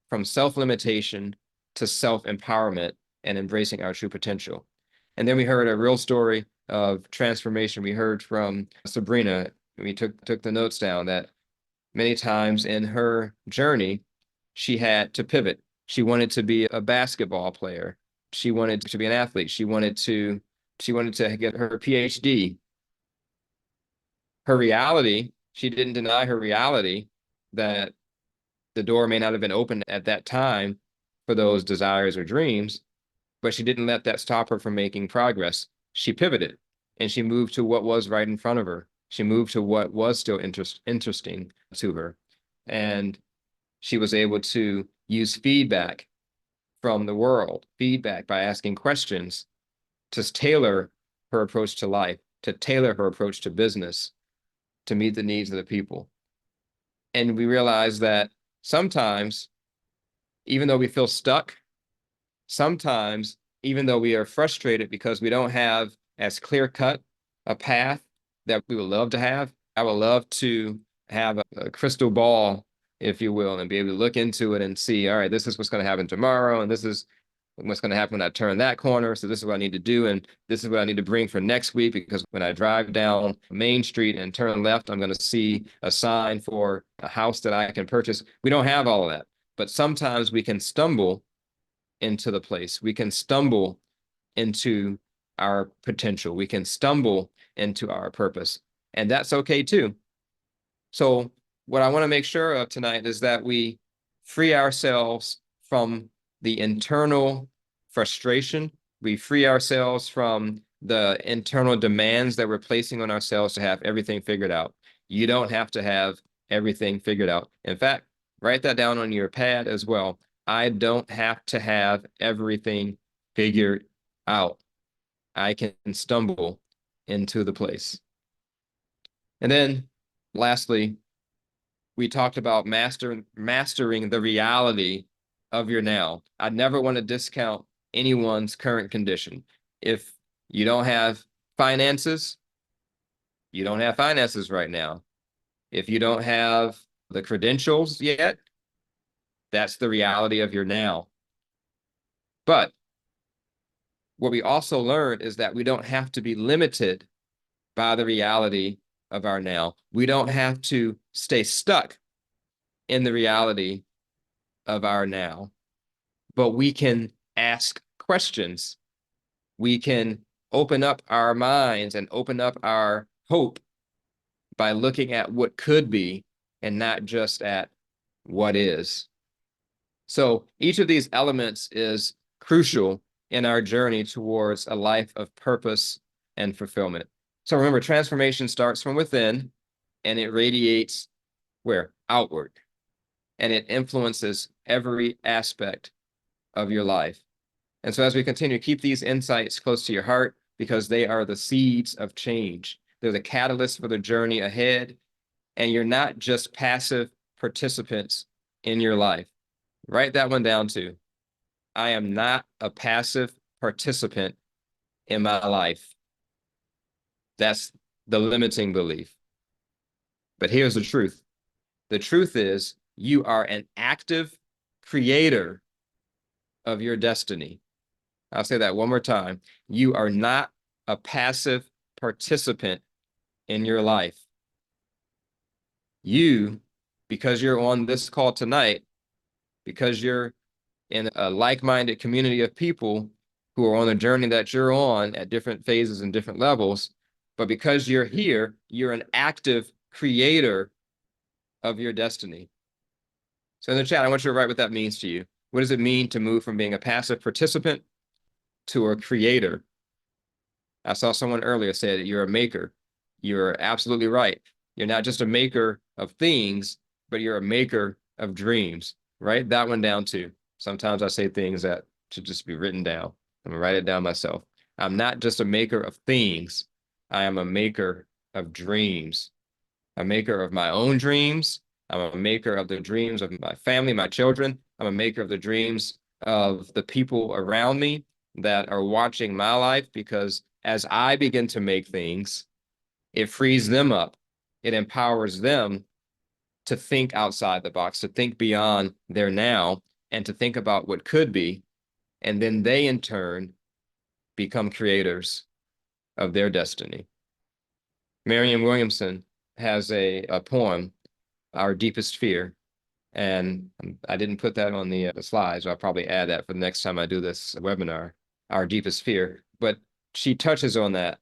from self-limitation to self-empowerment and embracing our true potential. And then we heard a real story of transformation. We heard from Sabrina. We took the notes down that many times in her journey, she had to pivot. She wanted to be a basketball player. She wanted to be an athlete. She wanted to get her PhD. Her reality, she didn't deny her reality that the door may not have been open at that time for those desires or dreams, but she didn't let that stop her from making progress. She pivoted and she moved to what was right in front of her. She moved to what was still interesting to her. And she was able to use feedback from the world, feedback by asking questions, to tailor her approach to life, to tailor her approach to business, to meet the needs of the people. And we realize that sometimes, even though we feel stuck, sometimes, even though we are frustrated because we don't have as clear-cut a path that we would love to have, I would love to have a crystal ball, if you will, and be able to look into it and see, all right, this is what's going to happen tomorrow, and this is what's going to happen when I turn that corner. So this is what I need to do. And this is what I need to bring for next week, because when I drive down Main Street and turn left, I'm going to see a sign for a house that I can purchase. We don't have all of that, but sometimes we can stumble into the place. We can stumble into our potential. We can stumble into our purpose, and that's okay too. So what I want to make sure of tonight is that we free ourselves from the internal frustration. We free ourselves from the internal demands that we're placing on ourselves to have everything figured out. You don't have to have everything figured out. In fact, write that down on your pad as well. I don't have to have everything figured out. I can stumble into the place. And then lastly, we talked about mastering the reality of your now. I never want to discount anyone's current condition. If you don't have finances, you don't have finances right now. If you don't have the credentials yet, that's the reality of your now. But what we also learned is that we don't have to be limited by the reality of our now. We don't have to stay stuck in the reality of our now, but we can ask questions. We can open up our minds and open up our hope by looking at what could be and not just at what is. So each of these elements is crucial in our journey towards a life of purpose and fulfillment. So remember, transformation starts from within and it radiates where? Outward. And it influences every aspect of your life. And so as we continue, keep these insights close to your heart, because they are the seeds of change. They're the catalyst for the journey ahead. And you're not just passive participants in your life. Write that one down too. I am not a passive participant in my life. That's the limiting belief. But here's the truth. The truth is you are an active creator of your destiny. I'll say that one more time. You are not a passive participant in your life. You, because you're on this call tonight, because you're in a like-minded community of people who are on the journey that you're on at different phases and different levels, but because you're here, you're an active creator of your destiny. So in the chat, I want you to write what that means to you. What does it mean to move from being a passive participant to a creator? I saw someone earlier say that you're a maker. You're absolutely right. You're not just a maker of things, but you're a maker of dreams. Write that one down too. Sometimes I say things that should just be written down. I'm gonna write it down myself. I'm not just a maker of things. I am a maker of dreams. A maker of my own dreams. I'm a maker of the dreams of my family, my children. I'm a maker of the dreams of the people around me that are watching my life, because as I begin to make things, it frees them up. It empowers them to think outside the box, to think beyond their now, and to think about what could be. And then they, in turn, become creators of their destiny. Marianne Williamson has a poem, Our Deepest Fear. And I didn't put that on the slides. I'll probably add that for the next time I do this webinar, Our Deepest Fear. But she touches on that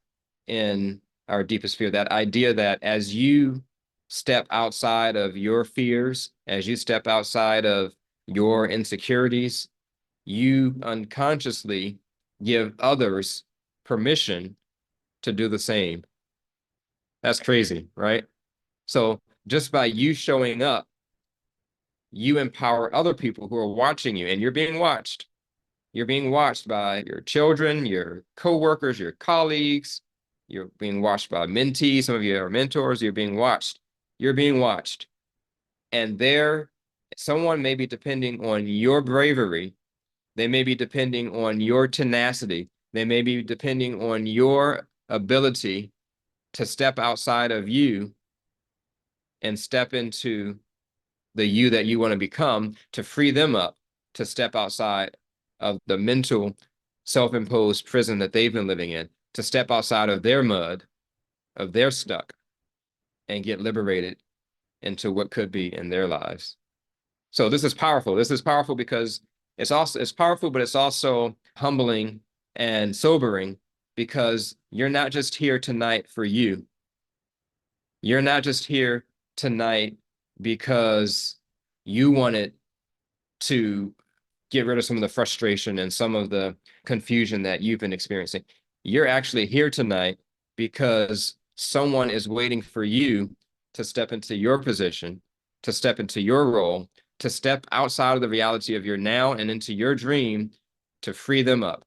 in Our Deepest Fear, that idea that as you step outside of your fears, as you step outside of your insecurities, you unconsciously give others permission to do the same. That's crazy, right? So just by you showing up, you empower other people who are watching you, and you're being watched. You're being watched by your children, your coworkers, your colleagues. You're being watched by mentees. Some of you are mentors. You're being watched. You're being watched. And someone may be depending on your bravery. They may be depending on your tenacity. They may be depending on your ability to step outside of you and step into the you that you want to become, to free them up to step outside of the mental self-imposed prison that they've been living in, to step outside of their mud, of their stuck, and get liberated into what could be in their lives. So this is powerful. This is powerful because it's powerful, but it's also humbling and sobering, because you're not just here tonight for you. You're not just here tonight because you wanted to get rid of some of the frustration and some of the confusion that you've been experiencing. You're actually here tonight because someone is waiting for you to step into your position, to step into your role, to step outside of the reality of your now and into your dream, to free them up.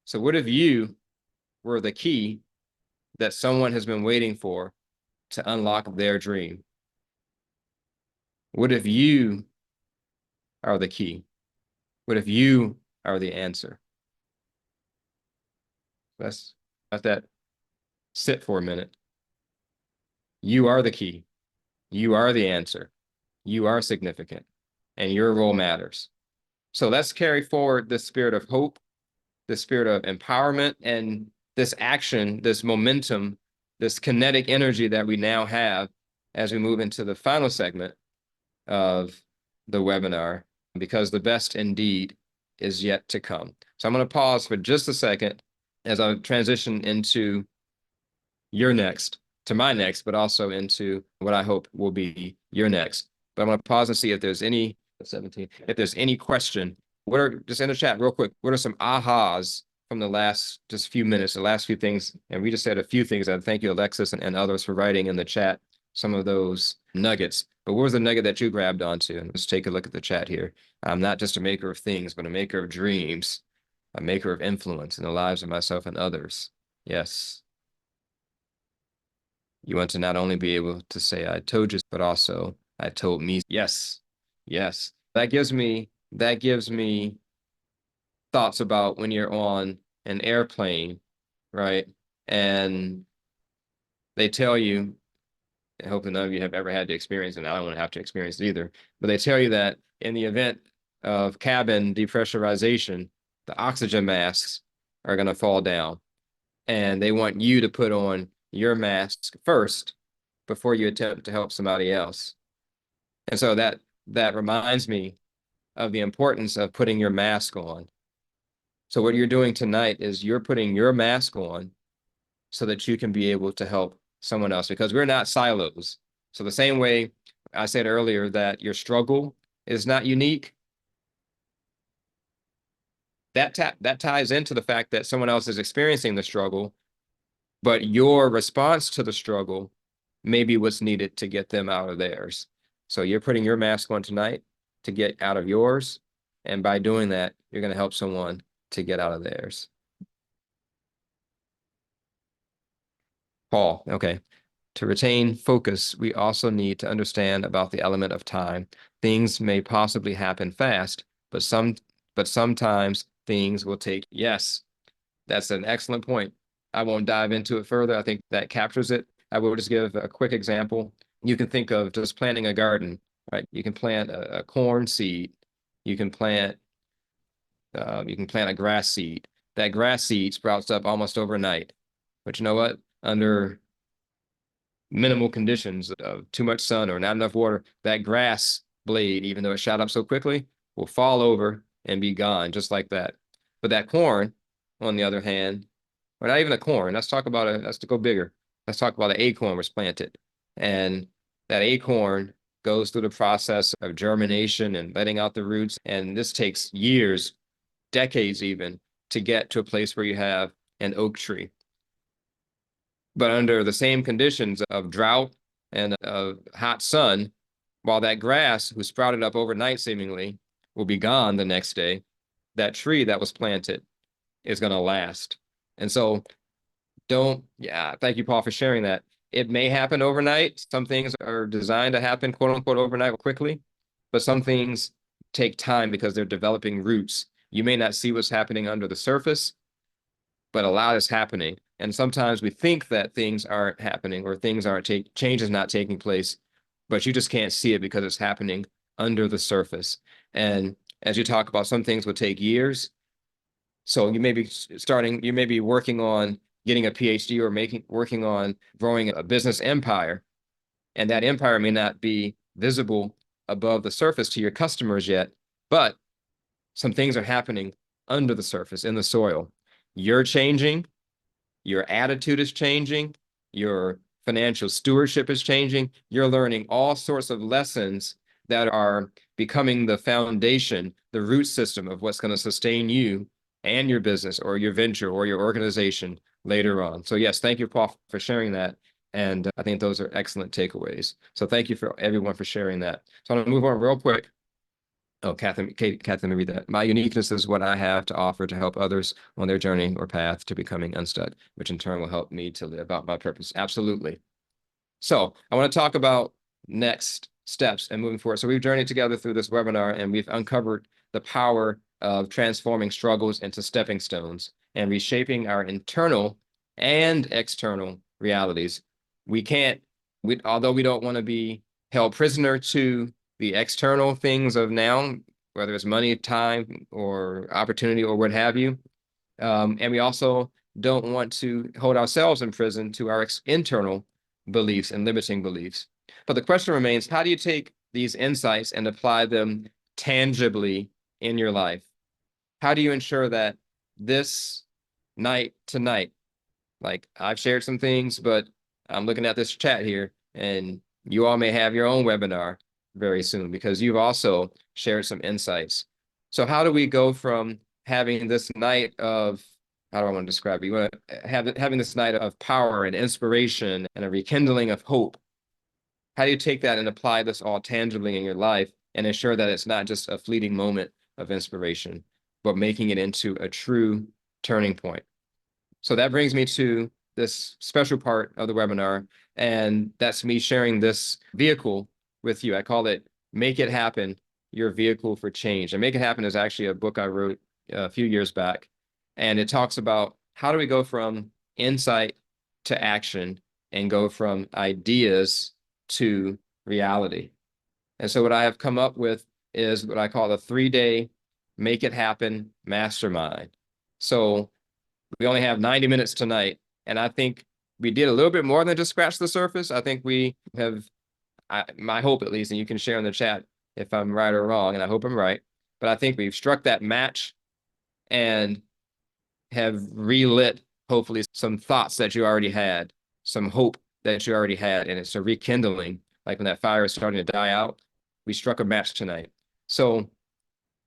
So what if you were the key that someone has been waiting for to unlock their dream? What if you are the key? What if you are the answer? Let's let that sit for a minute. You are the key. You are the answer. You are significant, and your role matters. So let's carry forward the spirit of hope, the spirit of empowerment, and this action, this momentum, this kinetic energy that we now have as we move into the final segment of the webinar, because the best indeed is yet to come. So I'm going to pause for just a second as I transition into your next, to my next, but also into what I hope will be your next. But I'm going to pause and see if there's any 17, if there's any question. What are, just in the chat real quick, what are some ahas from the last just few minutes, the last few things? And we just said a few things. And thank you, Alexis, and others for writing in the chat some of those nuggets. But what was the nugget that you grabbed onto? And let's take a look at the chat here. I'm not just a maker of things, but a maker of dreams, a maker of influence in the lives of myself and others. Yes. You want to not only be able to say, I told you, but also I told me. Yes. Yes. That gives me thoughts about when you're on an airplane, right? And they tell you, I hope that none of you have ever had to experience it, and I don't want to have to experience it either, but they tell you that in the event of cabin depressurization, the oxygen masks are going to fall down, and they want you to put on your mask first before you attempt to help somebody else. And so that reminds me of the importance of putting your mask on. So what you're doing tonight is you're putting your mask on so that you can be able to help someone else, because we're not silos. So the same way I said earlier that your struggle is not unique, that ties into the fact that someone else is experiencing the struggle, but your response to the struggle may be what's needed to get them out of theirs. So you're putting your mask on tonight to get out of yours, and by doing that, you're going to help someone to get out of theirs. Paul, okay. To retain focus, we also need to understand about the element of time. Things may possibly happen fast, but sometimes things will take. Yes, that's an excellent point. I won't dive into it further. I think that captures it. I will just give a quick example. You can think of just planting a garden, right? You can plant a corn seed. You can plant a grass seed. That grass seed sprouts up almost overnight. But you know what? Under minimal conditions of too much sun or not enough water, that grass blade, even though it shot up so quickly, will fall over and be gone just like that. But that corn, on the other hand, or not even a corn, let's to go bigger. Let's talk about an acorn was planted. And that acorn goes through the process of germination and letting out the roots. And this takes years, decades even, to get to a place where you have an oak tree. But under the same conditions of drought and of hot sun, while that grass, who sprouted up overnight seemingly, will be gone the next day, that tree that was planted is going to last. And so thank you, Paul, for sharing that. It may happen overnight. Some things are designed to happen, quote unquote, overnight quickly, but some things take time because they're developing roots. You may not see what's happening under the surface, but a lot is happening. And sometimes we think that things aren't happening or change is not taking place, but you just can't see it because it's happening under the surface. And as you talk about, some things will take years. So you may be working on getting a PhD or working on growing a business empire. And that empire may not be visible above the surface to your customers yet, but some things are happening under the surface in the soil. You're changing, your attitude is changing, your financial stewardship is changing. You're learning all sorts of lessons that are becoming the foundation, the root system of what's going to sustain you and your business or your venture or your organization later on. So yes, thank you, Paul, for sharing that. And I think those are excellent takeaways. So thank you for everyone for sharing that. So I'm going to move on real quick. Oh, Catherine, let me read that. My uniqueness is what I have to offer to help others on their journey or path to becoming unstuck, which in turn will help me to live out my purpose. Absolutely. So I want to talk about next steps and moving forward. So we've journeyed together through this webinar and we've uncovered the power of transforming struggles into stepping stones and reshaping our internal and external realities. Although we don't want to be held prisoner to the external things of now, whether it's money, time, or opportunity, or what have you. And we also don't want to hold ourselves in prison to our internal beliefs and limiting beliefs. But the question remains, how do you take these insights and apply them tangibly in your life? How do you ensure that this night tonight, like I've shared some things, but I'm looking at this chat here, and you all may have your own webinar very soon because you've also shared some insights. So how do we go from having this night of, how do I want to describe it? You want to having this night of power and inspiration and a rekindling of hope. How do you take that and apply this all tangibly in your life and ensure that it's not just a fleeting moment of inspiration, but making it into a true turning point? So that brings me to this special part of the webinar, and that's me sharing this vehicle with you. I call it Make It Happen, Your Vehicle for Change. And Make It Happen is actually a book I wrote a few years back. And it talks about how do we go from insight to action and go from ideas to reality. And so what I have come up with is what I call the 3-day Make It Happen Mastermind. So we only have 90 minutes tonight. And I think we did a little bit more than just scratch the surface. I think we have, my hope at least, and you can share in the chat if I'm right or wrong, and I hope I'm right, but I think we've struck that match and have relit, hopefully, some thoughts that you already had, some hope that you already had, and it's a rekindling, like when that fire is starting to die out. We struck a match tonight. So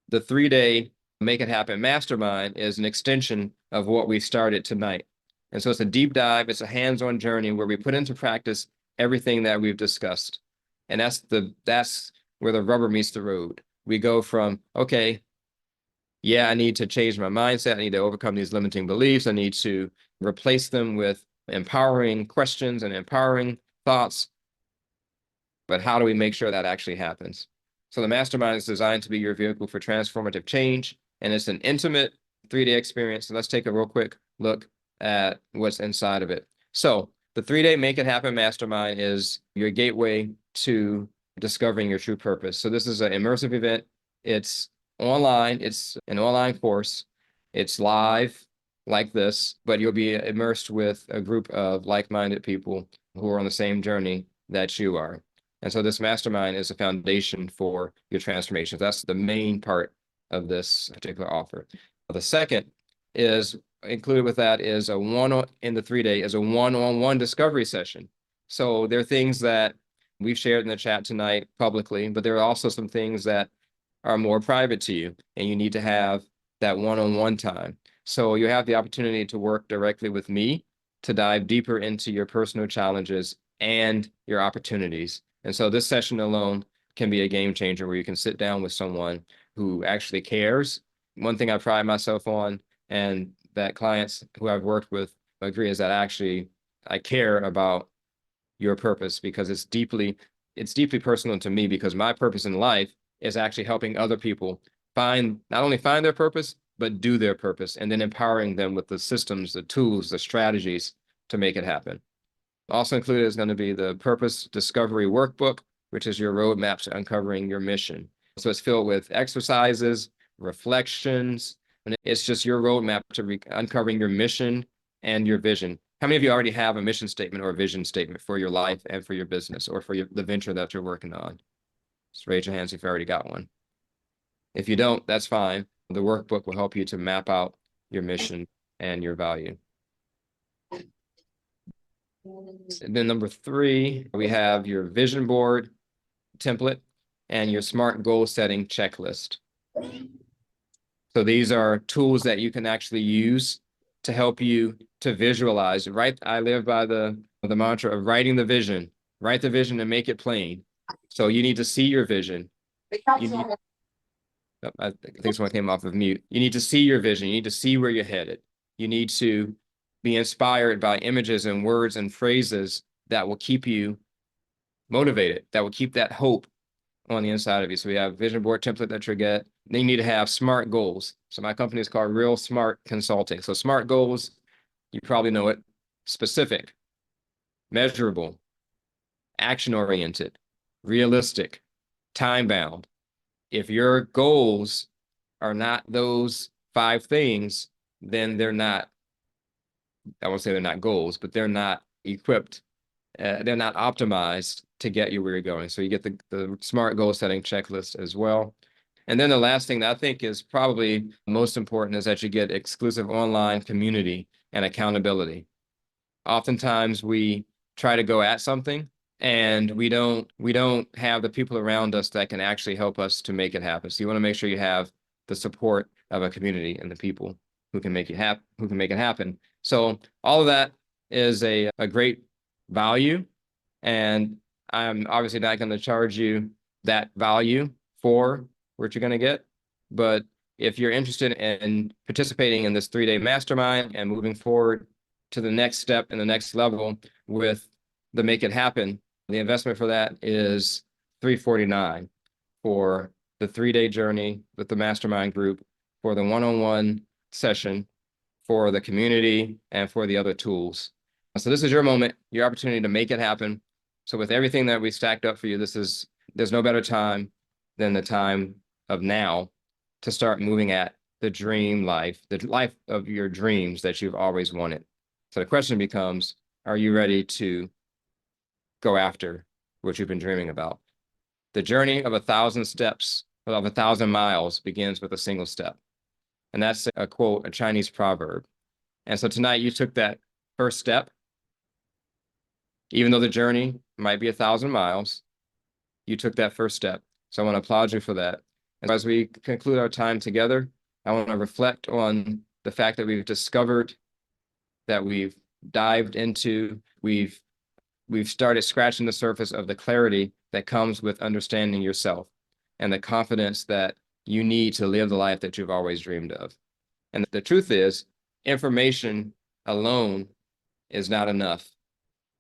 the 3-day Make It Happen Mastermind is an extension of what we started tonight. And so it's a deep dive, it's a hands-on journey where we put into practice everything that we've discussed. And that's where the rubber meets the road. We go from, okay, yeah, I need to change my mindset. I need to overcome these limiting beliefs. I need to replace them with empowering questions and empowering thoughts. But how do we make sure that actually happens? So the mastermind is designed to be your vehicle for transformative change. And it's an intimate 3-day experience. So let's take a real quick look at what's inside of it. So the 3-day Make It Happen Mastermind is your gateway to discovering your true purpose. So this is an immersive event. It's online. It's an online course. It's live like this, but you'll be immersed with a group of like-minded people who are on the same journey that you are. And so this mastermind is a foundation for your transformation. That's the main part of this particular offer. The second is included with that is in the 3-day is a one-on-one discovery session. So there are things that we've shared in the chat tonight publicly, but there are also some things that are more private to you, and you need to have that one-on-one time. So you have the opportunity to work directly with me to dive deeper into your personal challenges and your opportunities. And so this session alone can be a game changer where you can sit down with someone who actually cares. One thing I pride myself on, and that clients who I've worked with agree, is that actually I care about your purpose because it's deeply personal to me, because my purpose in life is actually helping other people not only find their purpose, but do their purpose, and then empowering them with the systems, the tools, the strategies to make it happen. Also included is going to be the Purpose Discovery Workbook, which is your roadmap to uncovering your mission. So it's filled with exercises, reflections, and it's just your roadmap to uncovering your mission and your vision. How many of you already have a mission statement or a vision statement for your life and for your business or for the venture that you're working on? Just raise your hands if you already got one. If you don't, that's fine. The workbook will help you to map out your mission and your value. And then number 3, we have your vision board template and your SMART goal setting checklist. So these are tools that you can actually use to help you to visualize, right? I live by the mantra of writing the vision, write the vision and make it plain. So you need to see your vision. I think someone came off of mute. You need to see your vision. You need to see where you're headed. You need to be inspired by images and words and phrases that will keep you motivated, that will keep that hope on the inside of you. So we have vision board template that you get. Then you need to have SMART goals. So my company is called Real Smart Consulting. So SMART goals, you probably know it: specific, measurable, action-oriented, realistic, time-bound. If your goals are not those 5 things, then they're not, I won't say they're not goals, but they're not equipped. They're not optimized to get you where you're going. So you get the SMART goal setting checklist as well. And then the last thing that I think is probably most important is that you get exclusive online community and accountability. Oftentimes we try to go at something and we don't have the people around us that can actually help us to make it happen. So you want to make sure you have the support of a community and the people who can make it happen. So all of that is a great value, and I'm obviously not going to charge you that value for what you're going to get. But if you're interested in participating in this 3-day mastermind and moving forward to the next step and the next level with the Make It Happen, the investment for that is $349 for the 3-day journey with the mastermind group, for the one-on-one session, for the community, and for the other tools. So this is your moment, your opportunity to make it happen. So with everything that we stacked up for you, there's no better time than the time of now to start moving at the dream life, the life of your dreams that you've always wanted. So the question becomes, are you ready to go after what you've been dreaming about? The journey of 1,000 steps, of 1,000 miles, begins with a single step. And that's a quote, a Chinese proverb. And so tonight you took that first step. Even though the journey might be 1,000 miles, you took that first step. So I want to applaud you for that. And as we conclude our time together, I want to reflect on the fact that we've discovered, that we've dived into, we've started scratching the surface of the clarity that comes with understanding yourself and the confidence that you need to live the life that you've always dreamed of. And the truth is, information alone is not enough.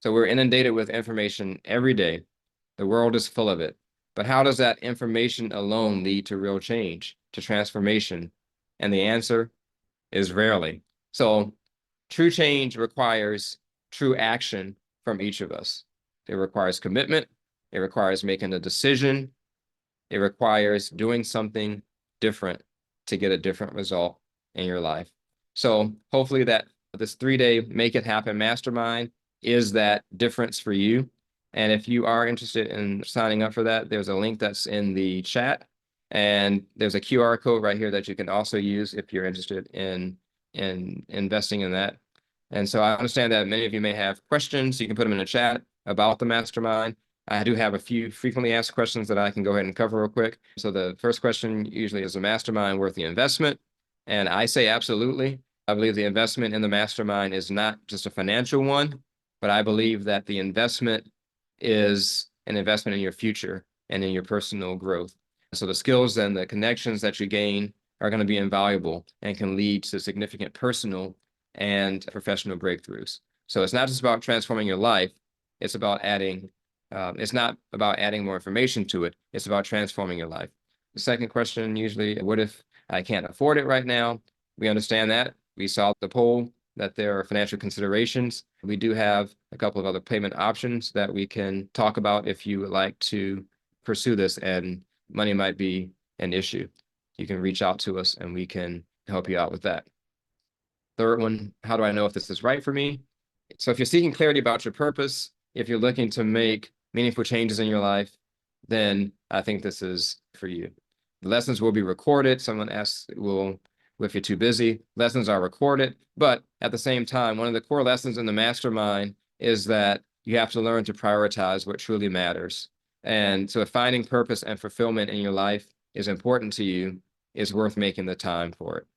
So we're inundated with information every day. The world is full of it. But how does that information alone lead to real change, to transformation? And the answer is rarely. So true change requires true action from each of us. It requires commitment. It requires making a decision. It requires doing something different to get a different result in your life. So hopefully that this 3-day Make It Happen Mastermind is that difference for you. And if you are interested in signing up for that, there's a link that's in the chat. And there's a QR code right here that you can also use if you're interested in investing in that. And so I understand that many of you may have questions. You can put them in the chat about the mastermind. I do have a few frequently asked questions that I can go ahead and cover real quick. So the first question usually is, a mastermind worth the investment? And I say absolutely. I believe the investment in the mastermind is not just a financial one, but I believe that the investment is an investment in your future and in your personal growth. So the skills and the connections that you gain are going to be invaluable and can lead to significant personal and professional breakthroughs. So it's not just about transforming your life. It's about adding, it's not about adding more information to it. It's about transforming your life. The second question usually, what if I can't afford it right now? We understand that. We saw the poll that there are financial considerations. We do have a couple of other payment options that we can talk about if you would like to pursue this and money might be an issue, you can reach out to us and we can help you out with that. Third one, how do I know if this is right for me? So if you're seeking clarity about your purpose, if you're looking to make meaningful changes in your life, then I think this is for you. The lessons will be recorded. Someone asks, well, if you're too busy, lessons are recorded. But at the same time, one of the core lessons in the mastermind is that you have to learn to prioritize what truly matters. And so if finding purpose and fulfillment in your life is important to you, it's worth making the time for it.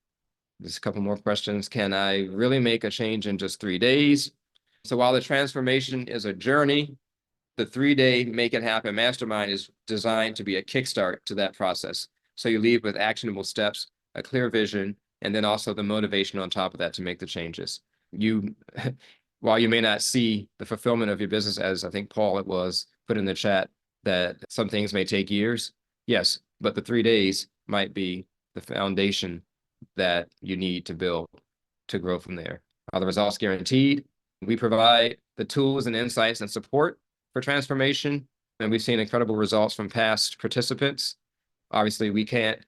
Just a couple more questions. Can I really make a change in just 3 days? So while the transformation is a journey, the 3-day Make It Happen Mastermind is designed to be a kickstart to that process. So you leave with actionable steps, a clear vision, and then also the motivation on top of that to make the changes. While you may not see the fulfillment of your business, as I think Paul it was put in the chat, that some things may take years. Yes, but the 3 days might be the foundation that you need to build to grow from there. Are the results guaranteed? We provide the tools and insights and support for transformation, and we've seen incredible results from past participants. Obviously, we can't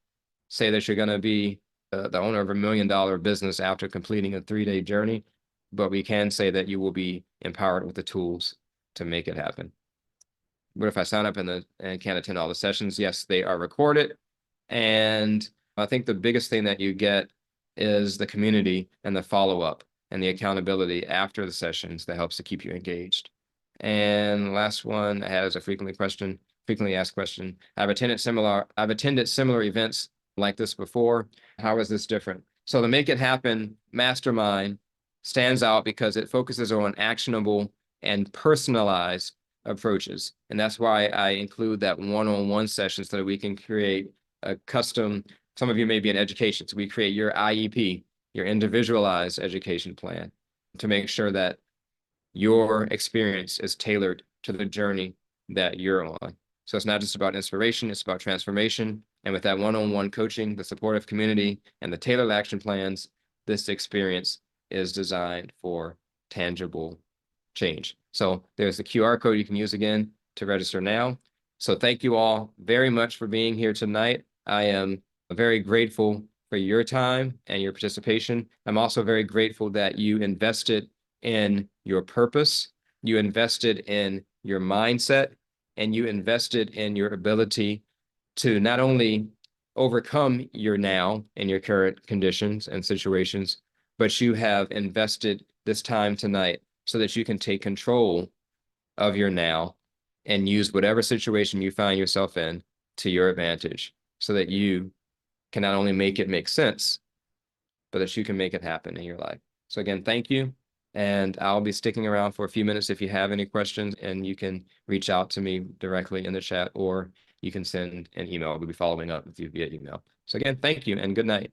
say that you're going to be the owner of $1 million business after completing a 3-day journey, but we can say that you will be empowered with the tools to make it happen. What if I sign up and can't attend all the sessions? Yes, they are recorded. And I think the biggest thing that you get is the community and the follow-up and the accountability after the sessions that helps to keep you engaged. And last one I had is a frequently asked question. I've attended similar events like this before. How is this different? So the Make It Happen Mastermind stands out because it focuses on actionable and personalized approaches. And that's why I include that one-on-one session so that we can create a custom, some of you may be in education, so we create your IEP, your individualized education plan, to make sure that your experience is tailored to the journey that you're on. So it's not just about inspiration, it's about transformation. And with that one-on-one coaching, the supportive community, and the tailored action plans, this experience is designed for tangible change. So there's the QR code you can use again to register now. So thank you all very much for being here tonight. I am very grateful for your time and your participation. I'm also very grateful that you invested in your purpose, you invested in your mindset, and you invested in your ability to not only overcome your now and your current conditions and situations, but you have invested this time tonight so that you can take control of your now and use whatever situation you find yourself in to your advantage so that you can not only make it make sense, but that you can make it happen in your life. So again, thank you. And I'll be sticking around for a few minutes if you have any questions, and you can reach out to me directly in the chat, or you can send an email. We'll be following up with you via email. So again, thank you and good night.